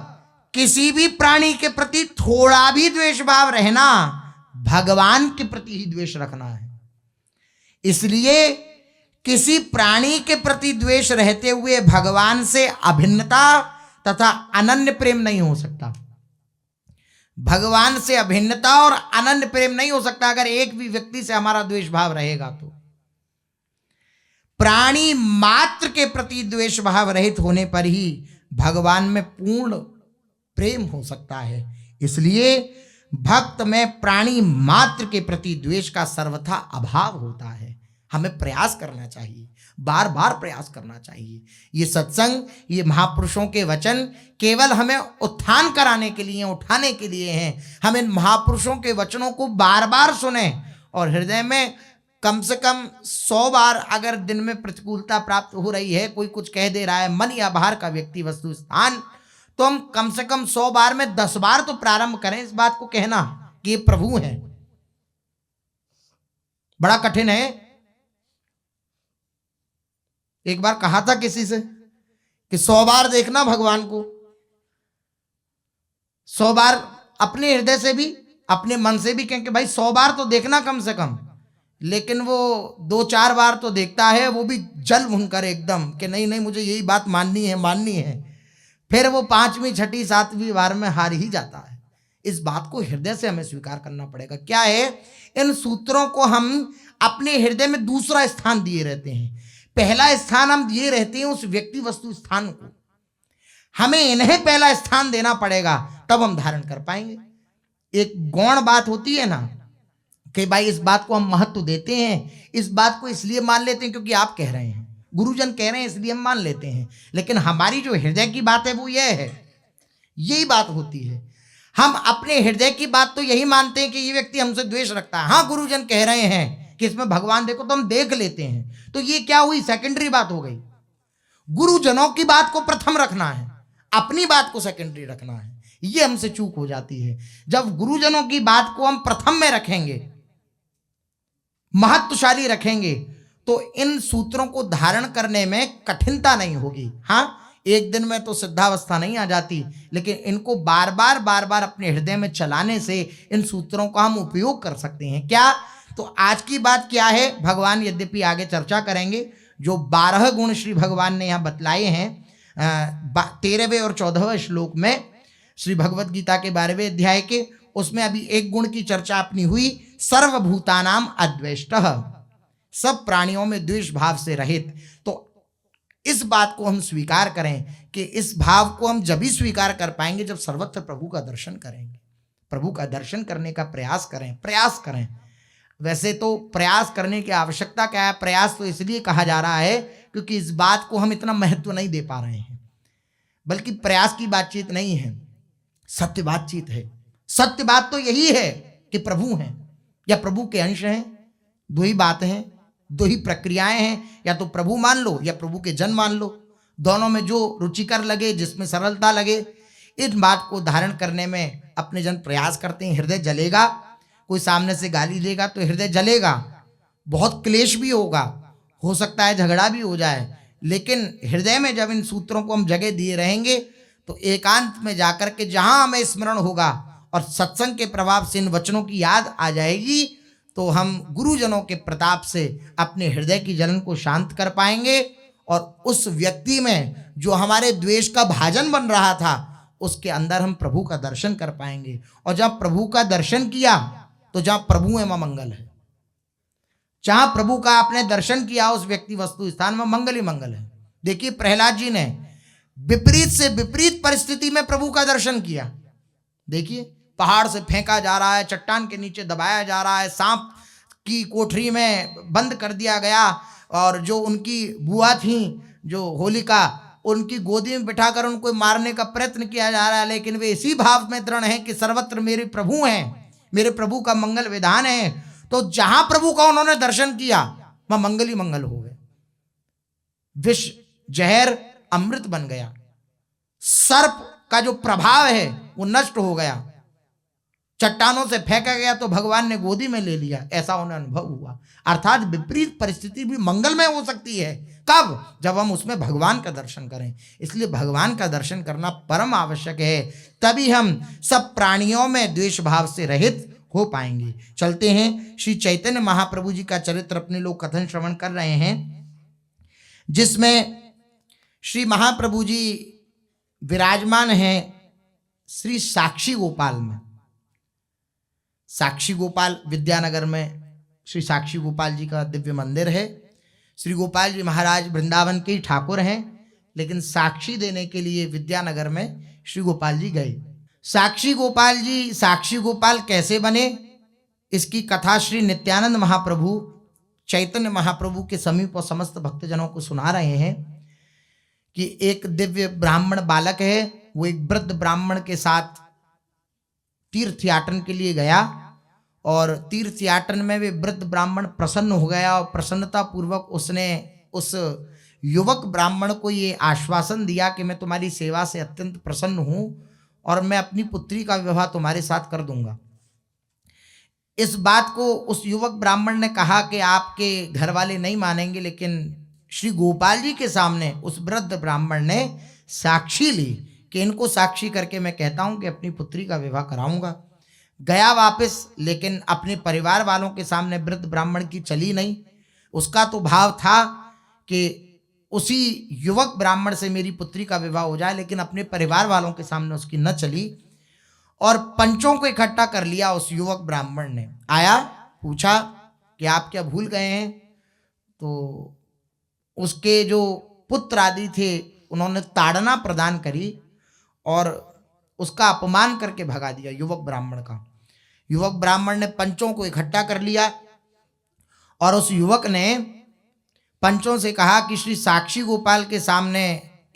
किसी भी प्राणी के प्रति थोड़ा भी द्वेष भाव रहना भगवान के प्रति ही द्वेष रखना है। इसलिए किसी प्राणी के प्रति द्वेष रहते हुए भगवान से अभिन्नता तथा अनन्य प्रेम नहीं हो सकता। भगवान से अभिन्नता और अनन्य प्रेम नहीं हो सकता अगर एक भी व्यक्ति से हमारा द्वेष भाव रहेगा तो। प्राणी मात्र के प्रति द्वेष भाव रहित होने पर ही भगवान में पूर्ण प्रेम हो सकता है। इसलिए भक्त में प्राणी मात्र के प्रति द्वेष का सर्वथा अभाव होता है। हमें प्रयास करना चाहिए, बार बार प्रयास करना चाहिए। ये सत्संग, ये महापुरुषों के वचन केवल हमें उत्थान कराने के लिए, उठाने के लिए हैं। हम इन महापुरुषों के वचनों को बार बार सुने और हृदय में कम से कम 100 बार अगर दिन में प्रतिकूलता प्राप्त हो रही है, कोई कुछ कह दे रहा है, मन या बाहर का व्यक्ति, वस्तु, स्थान, तो हम कम से कम 100 बार में 10 बार तो प्रारंभ करें इस बात को कहना कि ये प्रभु हैं। बड़ा कठिन है। एक बार कहा था किसी से कि 100 बार देखना भगवान को, 100 बार अपने हृदय से भी अपने मन से भी कहें कि भाई 100 बार तो देखना कम से कम, लेकिन वो 2-4 बार तो देखता है, वो भी जल भुनकर एकदम कि नहीं नहीं मुझे यही बात माननी है। फिर वो 5वीं 6ठी 7वीं बार में हार ही जाता है। इस बात को हृदय से हमें स्वीकार करना पड़ेगा। क्या है, इन सूत्रों को हम अपने हृदय में दूसरा स्थान दिए रहते हैं। पहला स्थान हम दिए रहते हैं उस व्यक्ति वस्तु स्थान को, हमें इन्हें पहला स्थान देना पड़ेगा, तब हम धारण कर पाएंगे। एक गौण बात होती है ना कि भाई इस बात को हम महत्व देते हैं, इस बात को इसलिए मान लेते हैं क्योंकि आप कह रहे हैं, गुरुजन कह रहे हैं, इसलिए हम मान लेते हैं। लेकिन हमारी जो हृदय की बात है वो यह है, यही बात होती है। हम अपने हृदय की बात तो यही मानते हैं कि ये व्यक्ति हमसे द्वेष रखता है। हाँ, गुरुजन कह रहे हैं कि इसमें भगवान देखो, तो हम देख लेते हैं। तो ये क्या हुई, सेकेंडरी बात हो गई। गुरुजनों की बात को प्रथम रखना है, अपनी बात को सेकेंडरी रखना है। ये हमसे चूक हो जाती है। जब गुरुजनों की बात को हम प्रथम में रखेंगे, महत्वशाली रखेंगे, तो इन सूत्रों को धारण करने में कठिनता नहीं होगी। हाँ, एक दिन में तो सिद्धावस्था नहीं आ जाती, लेकिन इनको बार बार अपने हृदय में चलाने से इन सूत्रों का हम उपयोग कर सकते हैं। क्या, तो आज की बात क्या है, भगवान यद्यपि आगे चर्चा करेंगे, जो 12 गुण श्री भगवान ने यहाँ बतलाए हैं 13वें और 14वें श्लोक में श्री भगवत गीता के 12वें अध्याय के, उसमें अभी एक गुण की चर्चा अपनी हुई, सर्वभूतानाम अद्वेष्टः, सब प्राणियों में द्वेष भाव से रहित। तो इस बात को हम स्वीकार करें कि इस भाव को हम जब ही स्वीकार कर पाएंगे जब सर्वत्र प्रभु का दर्शन करेंगे। प्रभु का दर्शन करने का प्रयास करें। वैसे तो प्रयास करने की आवश्यकता क्या है, प्रयास तो इसलिए कहा जा रहा है क्योंकि इस बात को हम इतना महत्व नहीं दे पा रहे हैं। बल्कि प्रयास की बातचीत नहीं है, सत्य बातचीत है। सत्य बात तो यही है कि प्रभु हैं या प्रभु के अंश हैं, दो ही बात हैं, दो ही प्रक्रियाएं हैं। या तो प्रभु मान लो या प्रभु के जन मान लो, दोनों में जो रुचिकर लगे, जिसमें सरलता लगे, इस बात को धारण करने में अपने जन प्रयास करते हैं। हृदय जलेगा, कोई सामने से गाली देगा तो हृदय जलेगा, बहुत क्लेश भी होगा, हो सकता है झगड़ा भी हो जाए, लेकिन हृदय में जब इन सूत्रों को हम जगह दिए रहेंगे तो एकांत में जाकर के जहां हमें स्मरण होगा और सत्संग के प्रभाव से इन वचनों की याद आ जाएगी, तो हम गुरुजनों के प्रताप से अपने हृदय की जलन को शांत कर पाएंगे और उस व्यक्ति में जो हमारे द्वेष का भाजन बन रहा था, उसके अंदर हम प्रभु का दर्शन कर पाएंगे। और जब प्रभु का दर्शन किया तो जहां प्रभु है वहां मंगल है। जहां प्रभु का आपने दर्शन किया उस व्यक्ति वस्तु स्थान में मंगल ही मंगल है। देखिए, प्रहलाद जी ने विपरीत से विपरीत परिस्थिति में प्रभु का दर्शन किया। देखिए, पहाड़ से फेंका जा रहा है, चट्टान के नीचे दबाया जा रहा है, सांप की कोठरी में बंद कर दिया गया, और जो उनकी बुआ थी जो होलिका, उनकी गोदी में बिठाकर उनको मारने का प्रयत्न किया जा रहा है, लेकिन वे इसी भाव में दृढ़ हैं कि सर्वत्र मेरे प्रभु हैं, मेरे प्रभु का मंगल विधान है। तो जहां प्रभु का उन्होंने दर्शन किया वहां मंगल ही मंगल हो गए। विष जहर अमृत बन गया, सर्प का जो प्रभाव है वो नष्ट हो गया, चट्टानों से फेंका गया तो भगवान ने गोदी में ले लिया, ऐसा उन्हें अनुभव हुआ। अर्थात विपरीत परिस्थिति भी मंगलमय हो सकती है। कब? जब हम उसमें भगवान का दर्शन करें। इसलिए भगवान का दर्शन करना परम आवश्यक है, तभी हम सब प्राणियों में द्वेष भाव से रहित हो पाएंगे। चलते हैं, श्री चैतन्य महाप्रभु जी का चरित्र अपने लोग कथन श्रवण कर रहे हैं, जिसमें श्री महाप्रभु जी विराजमान हैं श्री साक्षी गोपाल में। साक्षी गोपाल विद्यानगर में श्री साक्षी गोपाल जी का दिव्य मंदिर है। श्री गोपाल जी महाराज वृंदावन के ही ठाकुर हैं, लेकिन साक्षी देने के लिए विद्यानगर में श्री गोपाल जी गए। साक्षी गोपाल जी साक्षी गोपाल कैसे बने, इसकी कथा श्री नित्यानंद महाप्रभु चैतन्य महाप्रभु के समीप और समस्त भक्तजनों को सुना रहे हैं कि एक दिव्य ब्राह्मण बालक है, वो एक वृद्ध ब्राह्मण के साथ तीर्थयाटन के लिए गया, और तीर्थयाटन में वे वृद्ध ब्राह्मण प्रसन्न हो गया, और प्रसन्नता पूर्वक उसने उस युवक ब्राह्मण को ये आश्वासन दिया कि मैं तुम्हारी सेवा से अत्यंत प्रसन्न हूँ और मैं अपनी पुत्री का विवाह तुम्हारे साथ कर दूंगा। इस बात को उस युवक ब्राह्मण ने कहा कि आपके घर वाले नहीं मानेंगे, लेकिन श्री गोपाल जी के सामने उस वृद्ध ब्राह्मण ने साक्षी ली कि इनको साक्षी करके मैं कहता हूं कि अपनी पुत्री का विवाह कराऊंगा। गया वापस, लेकिन अपने परिवार वालों के सामने वृद्ध ब्राह्मण की चली नहीं। उसका तो भाव था कि उसी युवक ब्राह्मण से मेरी पुत्री का विवाह हो जाए, लेकिन अपने परिवार वालों के सामने उसकी न चली। और पंचों को इकट्ठा कर लिया। उस युवक ब्राह्मण ने आया, पूछा कि आप क्या भूल गए हैं? तो उसके जो पुत्र आदि थे उन्होंने ताड़ना प्रदान करी और उसका अपमान करके भगा दिया युवक ब्राह्मण का। युवक ब्राह्मण ने पंचों को इकट्ठा कर लिया और उस युवक ने पंचों से कहा कि श्री साक्षी गोपाल के सामने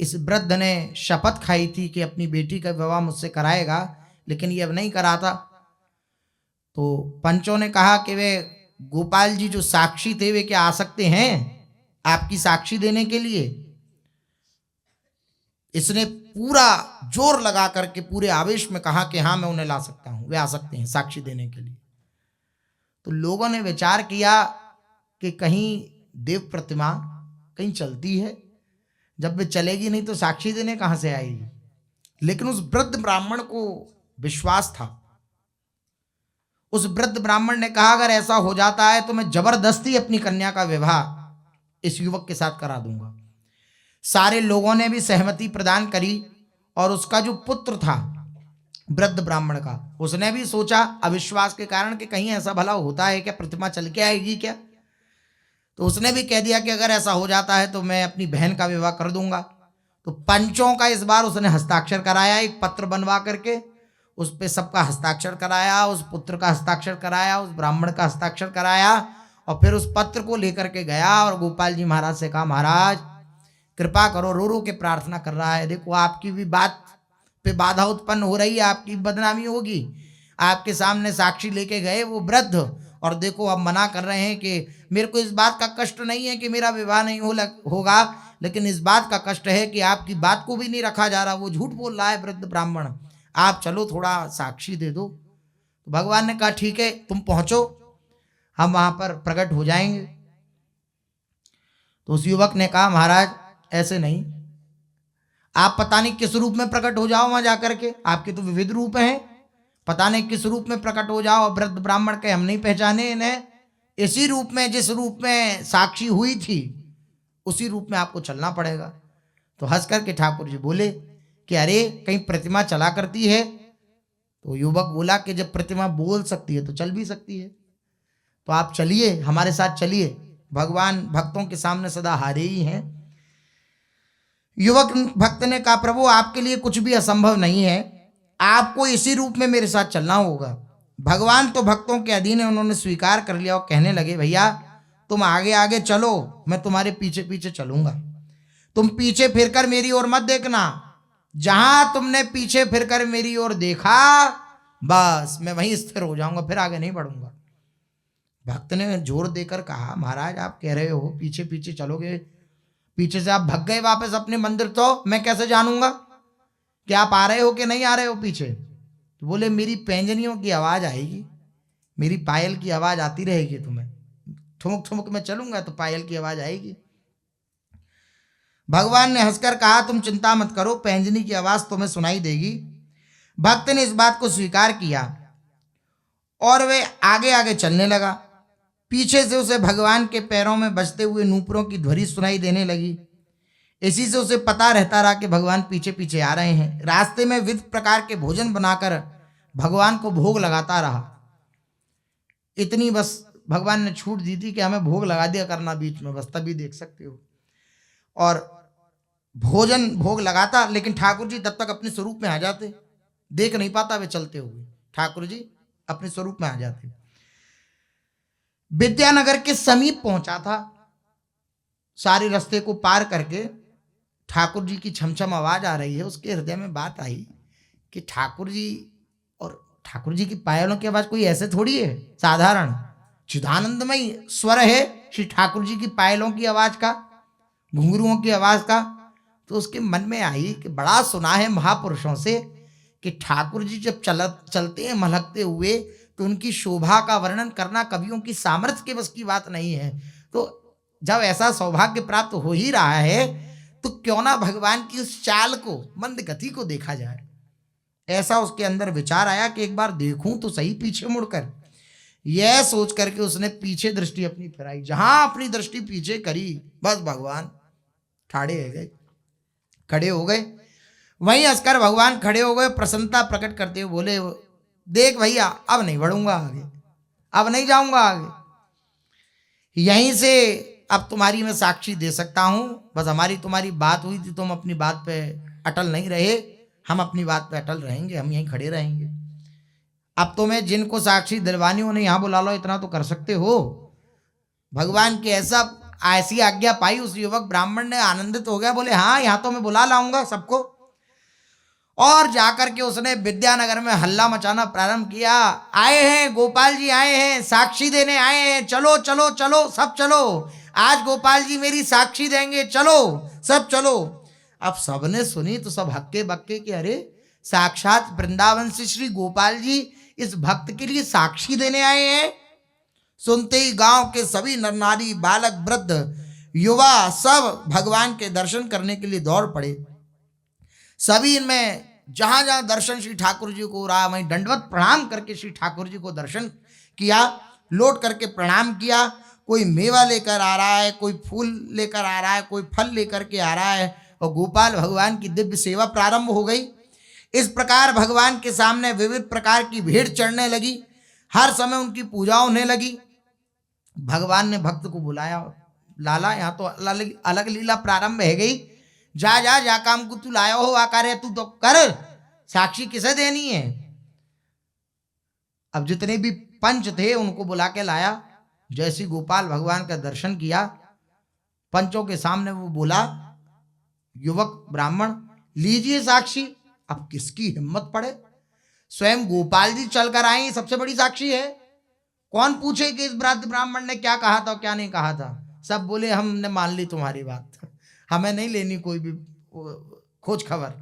इस वृद्ध ने शपथ खाई थी कि अपनी बेटी का विवाह मुझसे कराएगा, लेकिन ये अब नहीं कराता। तो पंचों ने कहा कि वे गोपाल जी जो साक्षी थे वे क्या आ सकते हैं आपकी साक्षी देने के लिए? इसने पूरा जोर लगा करके पूरे आवेश में कहा कि हाँ मैं उन्हें ला सकता हूं, वे आ सकते हैं साक्षी देने के लिए। तो लोगों ने विचार किया कि कहीं देव प्रतिमा कहीं चलती है, जब वे चलेगी नहीं तो साक्षी देने कहां से आएगी। लेकिन उस वृद्ध ब्राह्मण को विश्वास था। उस वृद्ध ब्राह्मण ने कहा अगर ऐसा हो जाता है तो मैं जबरदस्ती अपनी कन्या का विवाह इस युवक के साथ करा दूंगा। सारे लोगों ने भी सहमति प्रदान करी और उसका जो पुत्र था वृद्ध ब्राह्मण का, उसने भी सोचा अविश्वास के कारण कि कहीं ऐसा भला होता है क्या, प्रतिमा चल के आएगी क्या। तो उसने भी कह दिया कि अगर ऐसा हो जाता है तो मैं अपनी बहन का विवाह कर दूंगा। तो पंचों का इस बार उसने हस्ताक्षर कराया, एक पत्र बनवा करके उस पे सबका हस्ताक्षर कराया, उस पुत्र का हस्ताक्षर कराया, उस ब्राह्मण का हस्ताक्षर कराया और फिर उस पत्र को लेकर के गया और गोपाल जी महाराज से कहा महाराज कृपा करो, रो रो के प्रार्थना कर रहा है, देखो आपकी भी बात पे बाधा उत्पन्न हो रही है, आपकी बदनामी होगी। आपके सामने साक्षी लेके गए वो वृद्ध और देखो अब मना कर रहे हैं कि मेरे को इस बात का कष्ट नहीं है कि मेरा विवाह नहीं होगा, लेकिन इस बात का कष्ट है कि आपकी बात को भी नहीं रखा जा रहा, वो झूठ बोल रहा है वृद्ध ब्राह्मण, आप चलो थोड़ा साक्षी दे दो। तो भगवान ने कहा ठीक है तुम पहुंचो, हम वहां पर प्रकट हो जाएंगे। तो उस युवक ने कहा महाराज ऐसे नहीं, आप पता नहीं किस रूप में प्रकट हो जाओ वहां जाकर के, आपके तो विविध रूप हैं, पता नहीं किस रूप में प्रकट हो जाओ। वृद्ध ब्राह्मण के हम नहीं पहचाने इन्हें, इसी रूप में जिस रूप में साक्षी हुई थी उसी रूप में आपको चलना पड़ेगा। तो हंस करके ठाकुर जी बोले कि अरे कहीं प्रतिमा चला करती है? तो युवक बोला कि जब प्रतिमा बोल सकती है तो चल भी सकती है, तो आप चलिए हमारे साथ चलिए, भगवान भक्तों के सामने सदा हारे ही हैं। युवक भक्त ने कहा प्रभु आपके लिए कुछ भी असंभव नहीं है, आपको इसी रूप में मेरे साथ चलना होगा। भगवान तो भक्तों के अधीन है, उन्होंने स्वीकार कर लिया और कहने लगे भैया तुम आगे आगे चलो, मैं तुम्हारे पीछे पीछे चलूंगा, तुम पीछे फिरकर मेरी ओर मत देखना, जहां तुमने पीछे फिरकर मेरी ओर देखा बस मैं वहीं स्थिर हो जाऊंगा, फिर आगे नहीं बढ़ूंगा। भक्त ने जोर देकर कहा महाराज आप कह रहे हो पीछे पीछे चलोगे, पीछे से आप भग गए वापस अपने मंदिर तो मैं कैसे जानूंगा कि आप आ रहे हो कि नहीं आ रहे हो पीछे? तो बोले मेरी पैंजनियों की आवाज आएगी, मेरी पायल की आवाज आती रहेगी, तुम्हें ठुमक ठुमक में चलूंगा तो पायल की आवाज आएगी। भगवान ने हंसकर कहा तुम चिंता मत करो, पैंजनी की आवाज तुम्हें सुनाई देगी। भक्त ने इस बात को स्वीकार किया और वे आगे आगे चलने लगा। पीछे से उसे भगवान के पैरों में बजते हुए नूपुरों की ध्वनि सुनाई देने लगी। इसी से उसे पता रहता रहा कि भगवान पीछे पीछे आ रहे हैं। रास्ते में विविध प्रकार के भोजन बनाकर भगवान को भोग लगाता रहा। इतनी बस भगवान ने छूट दी थी कि हमें भोग लगा दिया करना बीच में, बस तभी देख सकते हो। और भोजन भोग लगाता, लेकिन ठाकुर जी तब तक अपने स्वरूप में आ जाते, देख नहीं पाता वे चलते हुए, ठाकुर जी अपने स्वरूप में आ जाते। विद्यानगर के समीप पहुंचा था, सारे रास्ते को पार करके ठाकुर जी की छमछम आवाज आ रही है। उसके हृदय में बात आई कि ठाकुर जी, और ठाकुर जी की पायलों की आवाज कोई ऐसे थोड़ी है साधारण, चिदानंदमय स्वर है श्री ठाकुर जी की पायलों की आवाज का, घुंघरुओं की आवाज का। तो उसके मन में आई कि बड़ा सुना है महापुरुषों से कि ठाकुर जी जब चलते हैं महकते हुए तो उनकी शोभा का वर्णन करना कवियों की सामर्थ्य के बस की बात नहीं है। तो जब ऐसा सौभाग्य प्राप्त हो ही रहा है तो क्यों ना भगवान की उस चाल को, मंद गति को देखा जाए। ऐसा उसके अंदर विचार आया कि एक बार देखूं तो सही पीछे मुड़कर। यह सोच करके उसने पीछे दृष्टि अपनी फिराई। जहां अपनी दृष्टि पीछे करी, बस भगवान खड़े हो गए। वहीं हंसकर भगवान खड़े हो गए, प्रसन्नता प्रकट करते हुए बोले, देख भैया, अब नहीं बढ़ूंगा आगे, अब नहीं जाऊंगा आगे, यहीं से अब तुम्हारी मैं साक्षी दे सकता हूं। बस हमारी तुम्हारी बात हुई थी, तुम अपनी बात पे अटल नहीं रहे, हम अपनी बात पे अटल रहेंगे, हम यहीं खड़े रहेंगे। अब तुम्हें जिनको साक्षी दिलवानी हो, यहाँ बुला लो, इतना तो कर सकते हो। भगवान की ऐसी आज्ञा पाई, उस युवक ब्राह्मण ने आनंदित हो गया, बोले हाँ, यहाँ तो मैं बुला लाऊंगा सबको। और जाकर के उसने विद्यानगर में हल्ला मचाना प्रारंभ किया, आए हैं गोपाल जी, आए हैं, साक्षी देने आए हैं, चलो चलो चलो सब चलो, आज गोपाल जी मेरी साक्षी देंगे, चलो सब चलो। अब सबने सुनी तो सब हक्के बक्के कि अरे, साक्षात वृंदावन से श्री गोपाल जी इस भक्त के लिए साक्षी देने आए हैं। सुनते ही गांव के सभी नर नारी, बालक, वृद्ध, युवा सब भगवान के दर्शन करने के लिए दौड़ पड़े। सभी इनमें जहां जहां दर्शन श्री ठाकुर जी को रहा, वहीं दंडवत प्रणाम करके श्री ठाकुर जी को दर्शन किया, लौट करके प्रणाम किया। कोई मेवा लेकर आ रहा है, कोई फूल लेकर आ रहा है, कोई फल लेकर के आ रहा है, और गोपाल भगवान की दिव्य सेवा प्रारंभ हो गई। इस प्रकार भगवान के सामने विविध प्रकार की भीड़ चढ़ने लगी, हर समय उनकी पूजा होने लगी। भगवान ने भक्त को बुलाया, लाला यहाँ तो अलग लीला प्रारंभ है गई, जा जा जा काम को तू लाया हो आकार है, तू तो कर, साक्षी किसे देनी है। अब जितने भी पंच थे उनको बुला के लाया। जैसी गोपाल भगवान का दर्शन किया, पंचों के सामने वो बोला, युवक ब्राह्मण लीजिए साक्षी। अब किसकी हिम्मत पड़े, स्वयं गोपाल जी चलकर आए, सबसे बड़ी साक्षी है। कौन पूछे कि इस ब्राह्मण ने क्या कहा था और क्या नहीं कहा था। सब बोले हमने मान ली तुम्हारी बात, हमें नहीं लेनी कोई भी खोज खबर।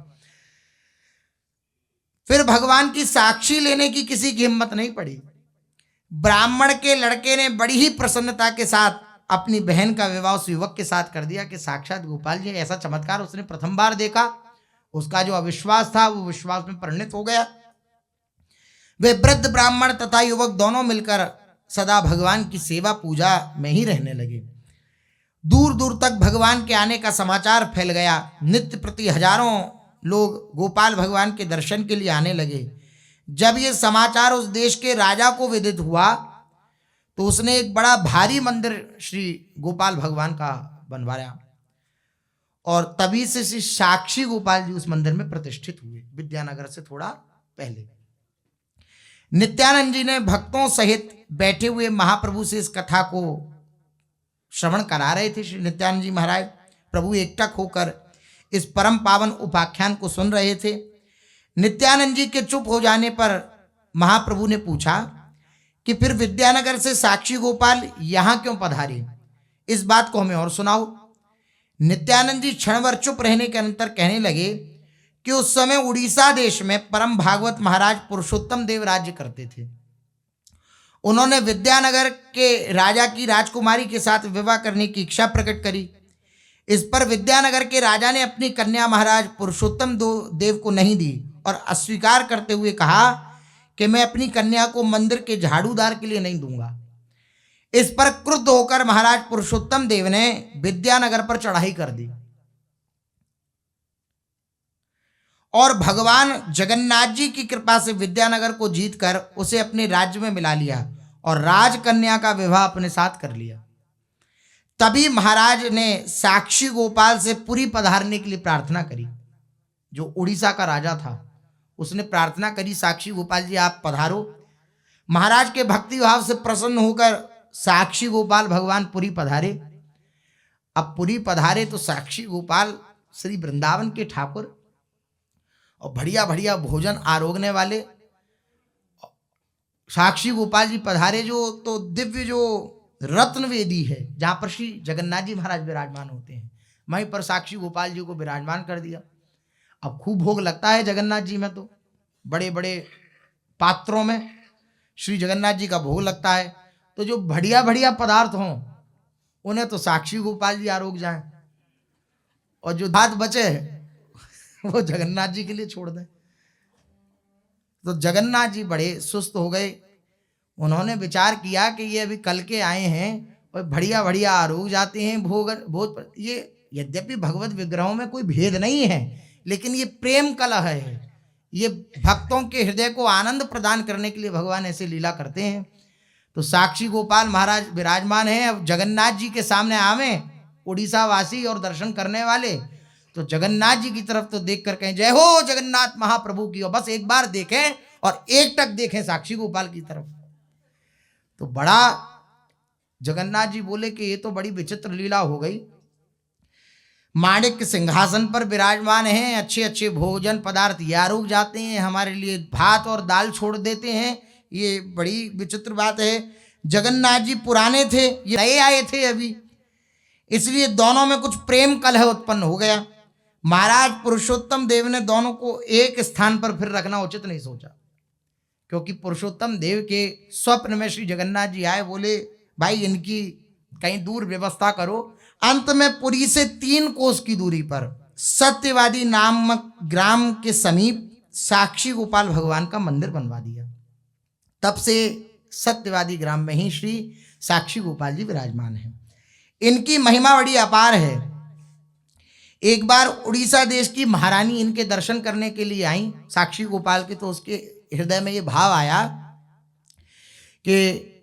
फिर भगवान की साक्षी लेने की किसी की हिम्मत नहीं पड़ी। ब्राह्मण के लड़के ने बड़ी ही प्रसन्नता के साथ अपनी बहन का विवाह उस युवक के साथ कर दिया कि साक्षात गोपाल जी, ऐसा चमत्कार उसने प्रथम बार देखा। उसका जो अविश्वास था वो विश्वास में परिणत हो गया। वे वृद्ध ब्राह्मण तथा युवक दोनों मिलकर सदा भगवान की सेवा पूजा में ही रहने लगे। दूर दूर तक भगवान के आने का समाचार फैल गया। नित्य प्रति हजारों लोग गोपाल भगवान के दर्शन के लिए आने लगे। जब ये समाचार उस देश के राजा को विदित हुआ तो उसने एक बड़ा भारी मंदिर श्री गोपाल भगवान का बनवाया, और तभी से श्री साक्षी गोपाल जी उस मंदिर में प्रतिष्ठित हुए, विद्यानगर से थोड़ा पहले। नित्यानंद जी ने भक्तों सहित बैठे हुए महाप्रभु से इस कथा को श्रवण करा रहे थे। श्री नित्यानंद जी महाराज प्रभु एकटक होकर इस परम पावन उपाख्यान को सुन रहे थे। नित्यानंद जी के चुप हो जाने पर महाप्रभु ने पूछा कि फिर विद्यानगर से साक्षी गोपाल यहाँ क्यों पधारे, इस बात को हमें और सुनाओ। नित्यानंद जी क्षणभर चुप रहने के अंतर कहने लगे कि उस समय उड़ीसा देश में परम भागवत महाराज पुरुषोत्तम देव राज्य करते थे। उन्होंने विद्यानगर के राजा की राजकुमारी के साथ विवाह करने की इच्छा प्रकट करी। इस पर विद्यानगर के राजा ने अपनी कन्या महाराज पुरुषोत्तम देव को नहीं दी और अस्वीकार करते हुए कहा कि मैं अपनी कन्या को मंदिर के झाड़ूदार के लिए नहीं दूंगा। इस पर क्रुद्ध होकर महाराज पुरुषोत्तम देव ने विद्यानगर पर चढ़ाई कर दी और भगवान जगन्नाथ जी की कृपा से विद्यानगर को जीतकर उसे अपने राज्य में मिला लिया और राजकन्या का विवाह अपने साथ कर लिया। तभी महाराज ने साक्षी गोपाल से पुरी पधारने के लिए प्रार्थना करी। जो उड़ीसा का राजा था उसने प्रार्थना करी, साक्षी गोपाल जी आप पधारो। महाराज के भक्ति भाव से प्रसन्न होकर साक्षी गोपाल भगवान पुरी पधारे। अब पुरी पधारे तो साक्षी गोपाल श्री वृंदावन के ठाकुर और बढ़िया बढ़िया भोजन आरोगने वाले साक्षी गोपाल जी पधारे, जो तो दिव्य जो रत्न वेदी है जहां पर श्री जगन्नाथ जी महाराज विराजमान होते हैं, वहीं पर साक्षी गोपाल जी को विराजमान कर दिया। अब खूब भोग लगता है जगन्नाथ जी में, तो बड़े बड़े पात्रों में श्री जगन्नाथ जी का भोग लगता है। तो जो बढ़िया बढ़िया पदार्थ हों उन्हें तो साक्षी गोपाल जी आरोग जाएं, और जो दांत बचे वो जगन्नाथ जी के लिए छोड़ दें। तो जगन्नाथ जी बड़े सुस्त हो गए। उन्होंने विचार किया कि ये अभी कल के आए हैं और बढ़िया बढ़िया आरोग जाते हैं भोग भोज। ये यद्यपि भगवत विग्रहों में कोई भेद नहीं है, लेकिन ये प्रेम कलह है। ये भक्तों के हृदय को आनंद प्रदान करने के लिए भगवान ऐसे लीला करते हैं। तो साक्षी गोपाल महाराज विराजमान हैं। अब जगन्नाथ जी के सामने आवे उड़ीसा वासी और दर्शन करने वाले, तो जगन्नाथ जी की तरफ तो देख कर कहें जय हो जगन्नाथ महाप्रभु की, और बस एक बार देखें और एक टक देखें साक्षी गोपाल की तरफ। तो बड़ा जगन्नाथ जी बोले कि ये तो बड़ी विचित्र लीला हो गई। माणिक सिंहासन पर विराजमान हैं, अच्छे अच्छे भोजन पदार्थ यारूक जाते हैं, हमारे लिए भात और दाल छोड़ देते हैं, ये बड़ी विचित्र बात है। जगन्नाथ जी पुराने थे, ये नए आए थे अभी, इसलिए दोनों में कुछ प्रेम कलह उत्पन्न हो गया। महाराज पुरुषोत्तम देव ने दोनों को एक स्थान पर फिर रखना उचित नहीं सोचा, क्योंकि पुरुषोत्तम देव के स्वप्न में श्री जगन्नाथ जी आए, बोले भाई इनकी कहीं दूर व्यवस्था करो। अंत में पुरी से 3 कोस की दूरी पर सत्यवादी नामक ग्राम के समीप साक्षी गोपाल भगवान का मंदिर बनवा दिया। तब से सत्यवादी ग्राम में ही श्री साक्षी गोपाल जी विराजमान हैं। इनकी महिमा बड़ी अपार है। एक बार उड़ीसा देश की महारानी इनके दर्शन करने के लिए आई साक्षी गोपाल के, तो उसके हृदय में ये भाव आया कि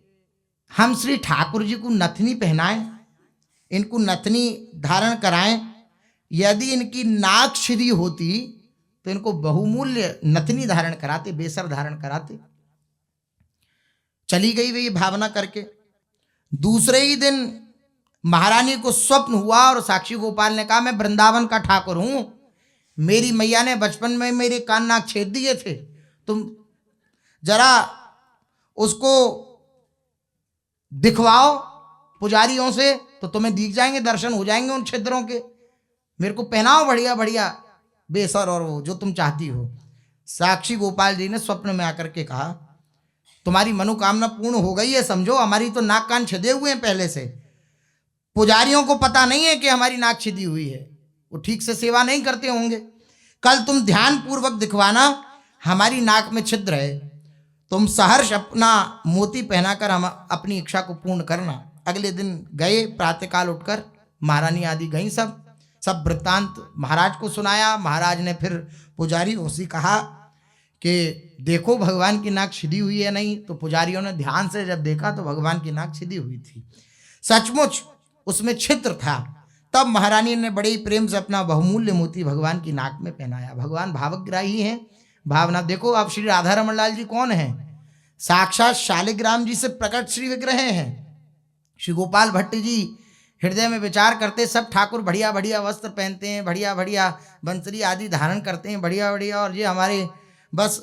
हम श्री ठाकुर जी को नथनी पहनाएं, इनको नथनी धारण कराएं। यदि इनकी नाक श्री होती तो इनको बहुमूल्य नथनी धारण कराते, बेसर धारण कराते। चली गई वे भावना करके। दूसरे ही दिन महारानी को स्वप्न हुआ और साक्षी गोपाल ने कहा मैं वृंदावन का ठाकुर हूं, मेरी मैया ने बचपन में मेरे कान नाक छेद दिए थे, तुम जरा उसको दिखवाओ पुजारियों से तो तुम्हें दिख जाएंगे, दर्शन हो जाएंगे उन छिद्रों के। मेरे को पहनाओ बढ़िया बढ़िया बेसर और वो जो तुम चाहती हो। साक्षी गोपाल जी ने स्वप्न में आकर के कहा तुम्हारी मनोकामना पूर्ण हो गई है, समझो हमारी तो नाक कान छिदे हुए हैं पहले से, पुजारियों को पता नहीं है कि हमारी नाक छिदी हुई है, वो ठीक से सेवा नहीं करते होंगे। कल तुम ध्यान पूर्वक दिखवाना हमारी नाक में छिद्र है, तुम सहर्ष अपना मोती पहनाकर हम अपनी इच्छा को पूर्ण करना। अगले दिन गए, प्रातःकाल उठकर महारानी आदि गई, सब वृत्तांत महाराज को सुनाया। महाराज ने फिर पुजारियों से कहा कि देखो भगवान की नाक छिदी हुई है नहीं, तो पुजारियों ने ध्यान से जब देखा तो भगवान की नाक छिदी हुई थी, सचमुच उसमें छिद्र था। तब महारानी ने बड़े ही प्रेम से अपना बहुमूल्य मोती भगवान की नाक में पहनाया। भगवान भावग्राही हैं, भावना देखो। अब श्री राधा रमन लाल जी कौन है? साक्षात शालिग्राम जी से प्रकट श्री विग्रह हैं। श्री गोपाल भट्ट जी हृदय में विचार करते, सब ठाकुर बढ़िया बढ़िया वस्त्र पहनते हैं, बढ़िया बढ़िया बंसरी आदि धारण करते हैं, बढ़िया बढ़िया, और ये हमारे बस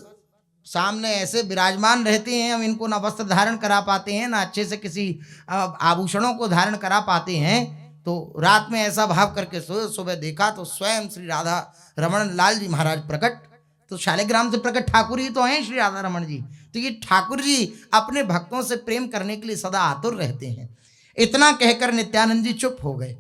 सामने ऐसे विराजमान रहते हैं, हम इनको ना वस्त्र धारण करा पाते हैं, ना अच्छे से किसी आभूषणों को धारण करा पाते हैं। तो रात में ऐसा भाव करके सोए, सुबह देखा तो स्वयं श्री राधा रमन लाल जी महाराज प्रकट। तो शालिग्राम से प्रकट ठाकुर ही तो हैं श्री राधा रमन जी। तो ये ठाकुर जी अपने भक्तों से प्रेम करने के लिए सदा आतुर रहते हैं। इतना कहकर नित्यानंद जी चुप हो गए।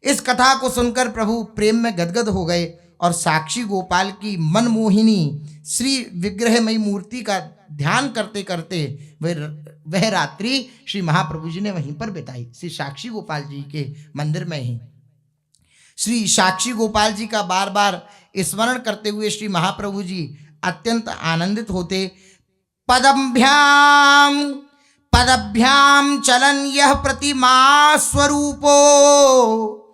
इस कथा को सुनकर प्रभु प्रेम में गदगद हो गए और साक्षी गोपाल की मनमोहिनी श्री विग्रहमयी मूर्ति का ध्यान करते करते वह रात्रि श्री महाप्रभु जी ने वहीं पर बिताई, श्री साक्षी गोपाल जी के मंदिर में ही। श्री साक्षी गोपाल जी का बार बार स्मरण करते हुए श्री महाप्रभु जी अत्यंत आनंदित होते। पदभ्याम चलन यह प्रतिमा स्वरूपो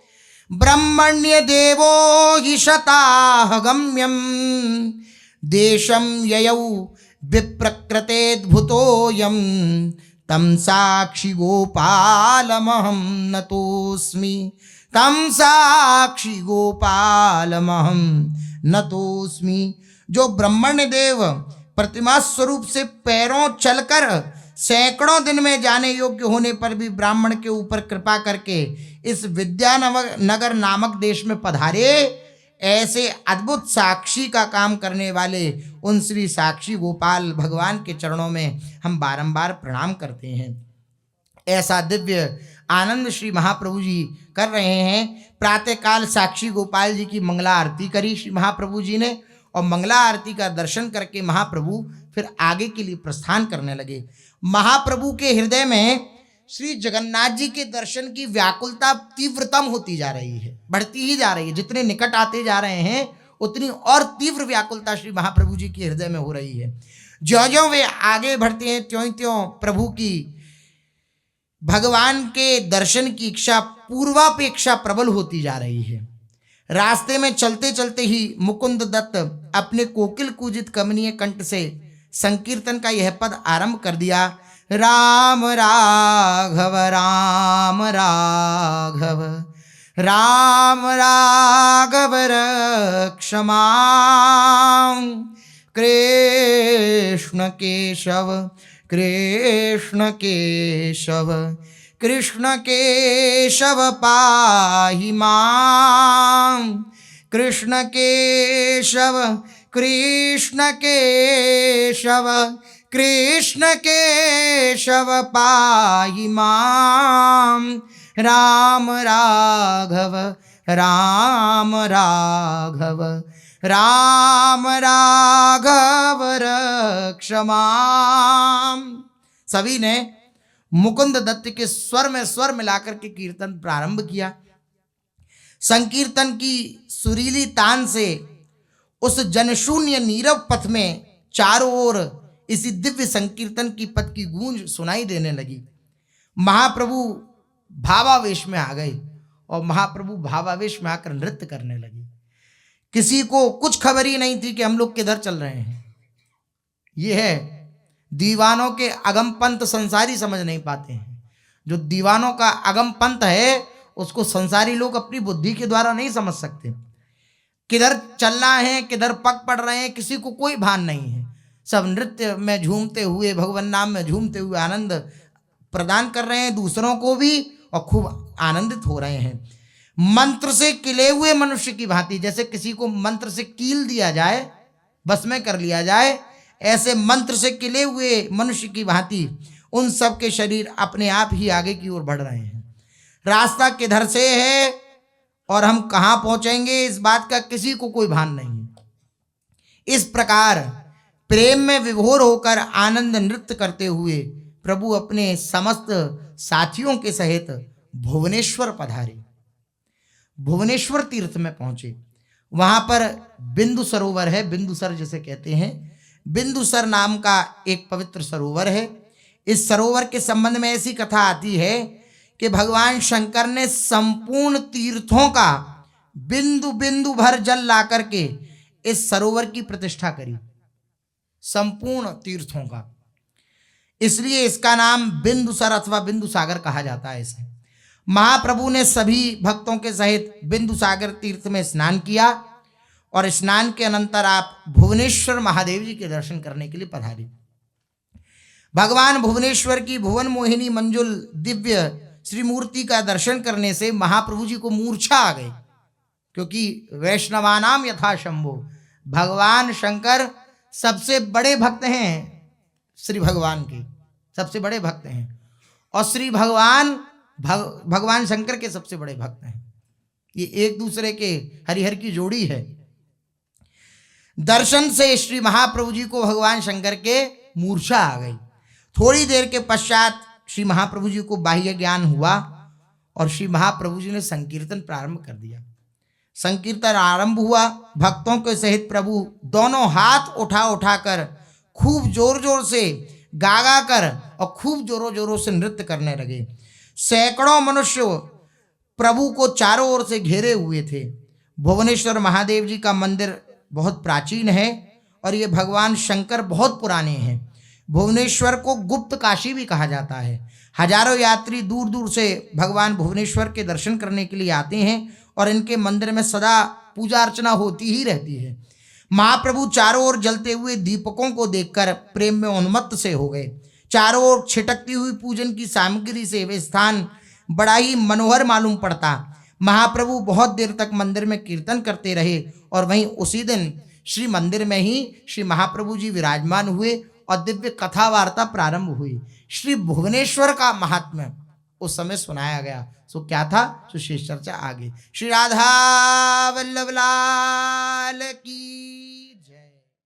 ब्रह्मण्य देवो हि शताह गम्यम देशम ययौ विप्रकृतेद्भुतोऽयं तम साक्षी गोपालमहं नतोऽस्मि, तम साक्षी गोपालमहं नतोऽस्मि। जो ब्रह्मण्य देव प्रतिमा स्वरूप से पैरों चलकर सैकड़ों दिन में जाने योग्य होने पर भी ब्राह्मण के ऊपर कृपा करके इस विद्यानगर नामक देश में पधारे, ऐसे अद्भुत साक्षी का काम करने वाले उन श्री साक्षी गोपाल भगवान के चरणों में हम बारंबार प्रणाम करते हैं। ऐसा दिव्य आनंद श्री महाप्रभु जी कर रहे हैं। प्रातःकाल साक्षी गोपाल जी की मंगला आरती करी श्री महाप्रभु जी ने, और मंगला आरती का दर्शन करके महाप्रभु फिर आगे के लिए प्रस्थान करने लगे। महाप्रभु के हृदय में श्री जगन्नाथ जी के दर्शन की व्याकुलता तीव्रतम होती जा रही है, बढ़ती ही जा रही है। जितने निकट आते जा रहे हैं उतनी और तीव्र व्याकुलता श्री महाप्रभु जी के हृदय में हो रही है। ज्यों ज्यों वे आगे बढ़ते हैं त्यों त्यों प्रभु की भगवान के दर्शन की इच्छा पूर्वापेक्षा प्रबल होती जा रही है। रास्ते में चलते चलते ही मुकुंद दत्त अपने कोकिल कूजित कमनीय कंठ से संकीर्तन का यह पद आरंभ कर दिया। राम राघव राम राघव राम राघव रक्ष मां कृष्ण केशव कृष्ण केशव कृष्ण केशव पाहि मां कृष्ण केशव कृष्ण केशव कृष्ण केशव पाहि मां राम राघव राम राघव राम राघव रक्ष मां। सभी ने मुकुंद दत्त के स्वर में स्वर मिलाकर के कीर्तन प्रारंभ किया। संकीर्तन की सुरीली तान से उस जनशून्य नीरव पथ में चारों ओर इसी दिव्य संकीर्तन की पद की गूंज सुनाई देने लगी। महाप्रभु भावावेश में आ गए और महाप्रभु भावावेश में आकर नृत्य करने लगे। किसी को कुछ खबर ही नहीं थी कि हम लोग किधर चल रहे हैं। ये है दीवानों के अगम पंथ, संसारी समझ नहीं पाते हैं। जो दीवानों का अगम पंथ है उसको संसारी लोग अपनी बुद्धि के द्वारा नहीं समझ सकते। किधर चलना है, किधर पग पड़ रहे हैं, किसी को कोई भान नहीं है। सब नृत्य में झूमते हुए, भगवान नाम में झूमते हुए आनंद प्रदान कर रहे हैं दूसरों को भी और खूब आनंदित हो रहे हैं। मंत्र से किले हुए मनुष्य की भांति, जैसे किसी को मंत्र से कील दिया जाए, बस में कर लिया जाए, ऐसे मंत्र से किले हुए मनुष्य की भांति उन सब के शरीर अपने आप ही आगे की ओर बढ़ रहे हैं। रास्ता किधर से है और हम कहाँ पहुंचेंगे इस बात का किसी को कोई भान नहीं है। इस प्रकार प्रेम में विभोर होकर आनंद नृत्य करते हुए प्रभु अपने समस्त साथियों के सहित भुवनेश्वर पधारे। भुवनेश्वर तीर्थ में पहुंचे। वहां पर बिंदु सरोवर है, बिंदुसर जिसे कहते हैं। बिंदुसर नाम का एक पवित्र सरोवर है। इस सरोवर के संबंध में ऐसी कथा आती है कि भगवान शंकर ने संपूर्ण तीर्थों का बिंदु बिंदु भर जल ला करके इस सरोवर की प्रतिष्ठा करी, संपूर्ण तीर्थों का। इसलिए इसका नाम बिंदुसर अथवा बिंदु सागर कहा जाता है। इसे महाप्रभु ने सभी भक्तों के सहित बिंदु सागर तीर्थ में स्नान किया और स्नान के अनंतर आप भुवनेश्वर महादेव जी के दर्शन करने के लिए पधारे। भगवान भुवनेश्वर की भुवन मोहिनी मंजुल दिव्य श्री मूर्ति का दर्शन करने से महाप्रभु जी को मूर्छा आ गई, क्योंकि वैष्णवानाम यथा शंभो, भगवान शंकर सबसे बड़े भक्त हैं। श्री भगवान के सबसे बड़े भक्त हैं और श्री भगवान शंकर के सबसे बड़े भक्त हैं। ये एक दूसरे के हरिहर की जोड़ी है। दर्शन से श्री महाप्रभु जी को भगवान शंकर के मूर्छा आ गई। थोड़ी देर के पश्चात श्री महाप्रभु जी को बाह्य ज्ञान हुआ और श्री महाप्रभु जी ने संकीर्तन प्रारंभ कर दिया। संकीर्तन आरंभ हुआ। भक्तों के सहित प्रभु दोनों हाथ उठा उठाकर खूब जोर जोर से गागा कर और खूब जोरों जोरों से नृत्य करने लगे। सैकड़ों मनुष्य प्रभु को चारों ओर से घेरे हुए थे। भुवनेश्वर महादेव जी का मंदिर बहुत प्राचीन है और ये भगवान शंकर बहुत पुराने हैं। भुवनेश्वर को गुप्त काशी भी कहा जाता है। हजारों यात्री दूर दूर से भगवान भुवनेश्वर के दर्शन करने के लिए आते हैं और इनके मंदिर में सदा पूजा अर्चना होती ही रहती है। महाप्रभु चारों ओर जलते हुए दीपकों को देखकर प्रेम में उन्मत्त से हो गए। चारों ओर छिटकती हुई पूजन की सामग्री से वे स्थान बड़ा ही मनोहर मालूम पड़ता। महाप्रभु बहुत देर तक मंदिर में कीर्तन करते रहे और वहीं उसी दिन श्री मंदिर में ही श्री महाप्रभु जी विराजमान हुए और दिव्य कथा वार्ता प्रारंभ हुई। श्री भुवनेश्वर का महात्म्य उस समय सुनाया गया। सो क्या था, सो शेष चर्चा आगे। श्री राधा वल्लभ लाल की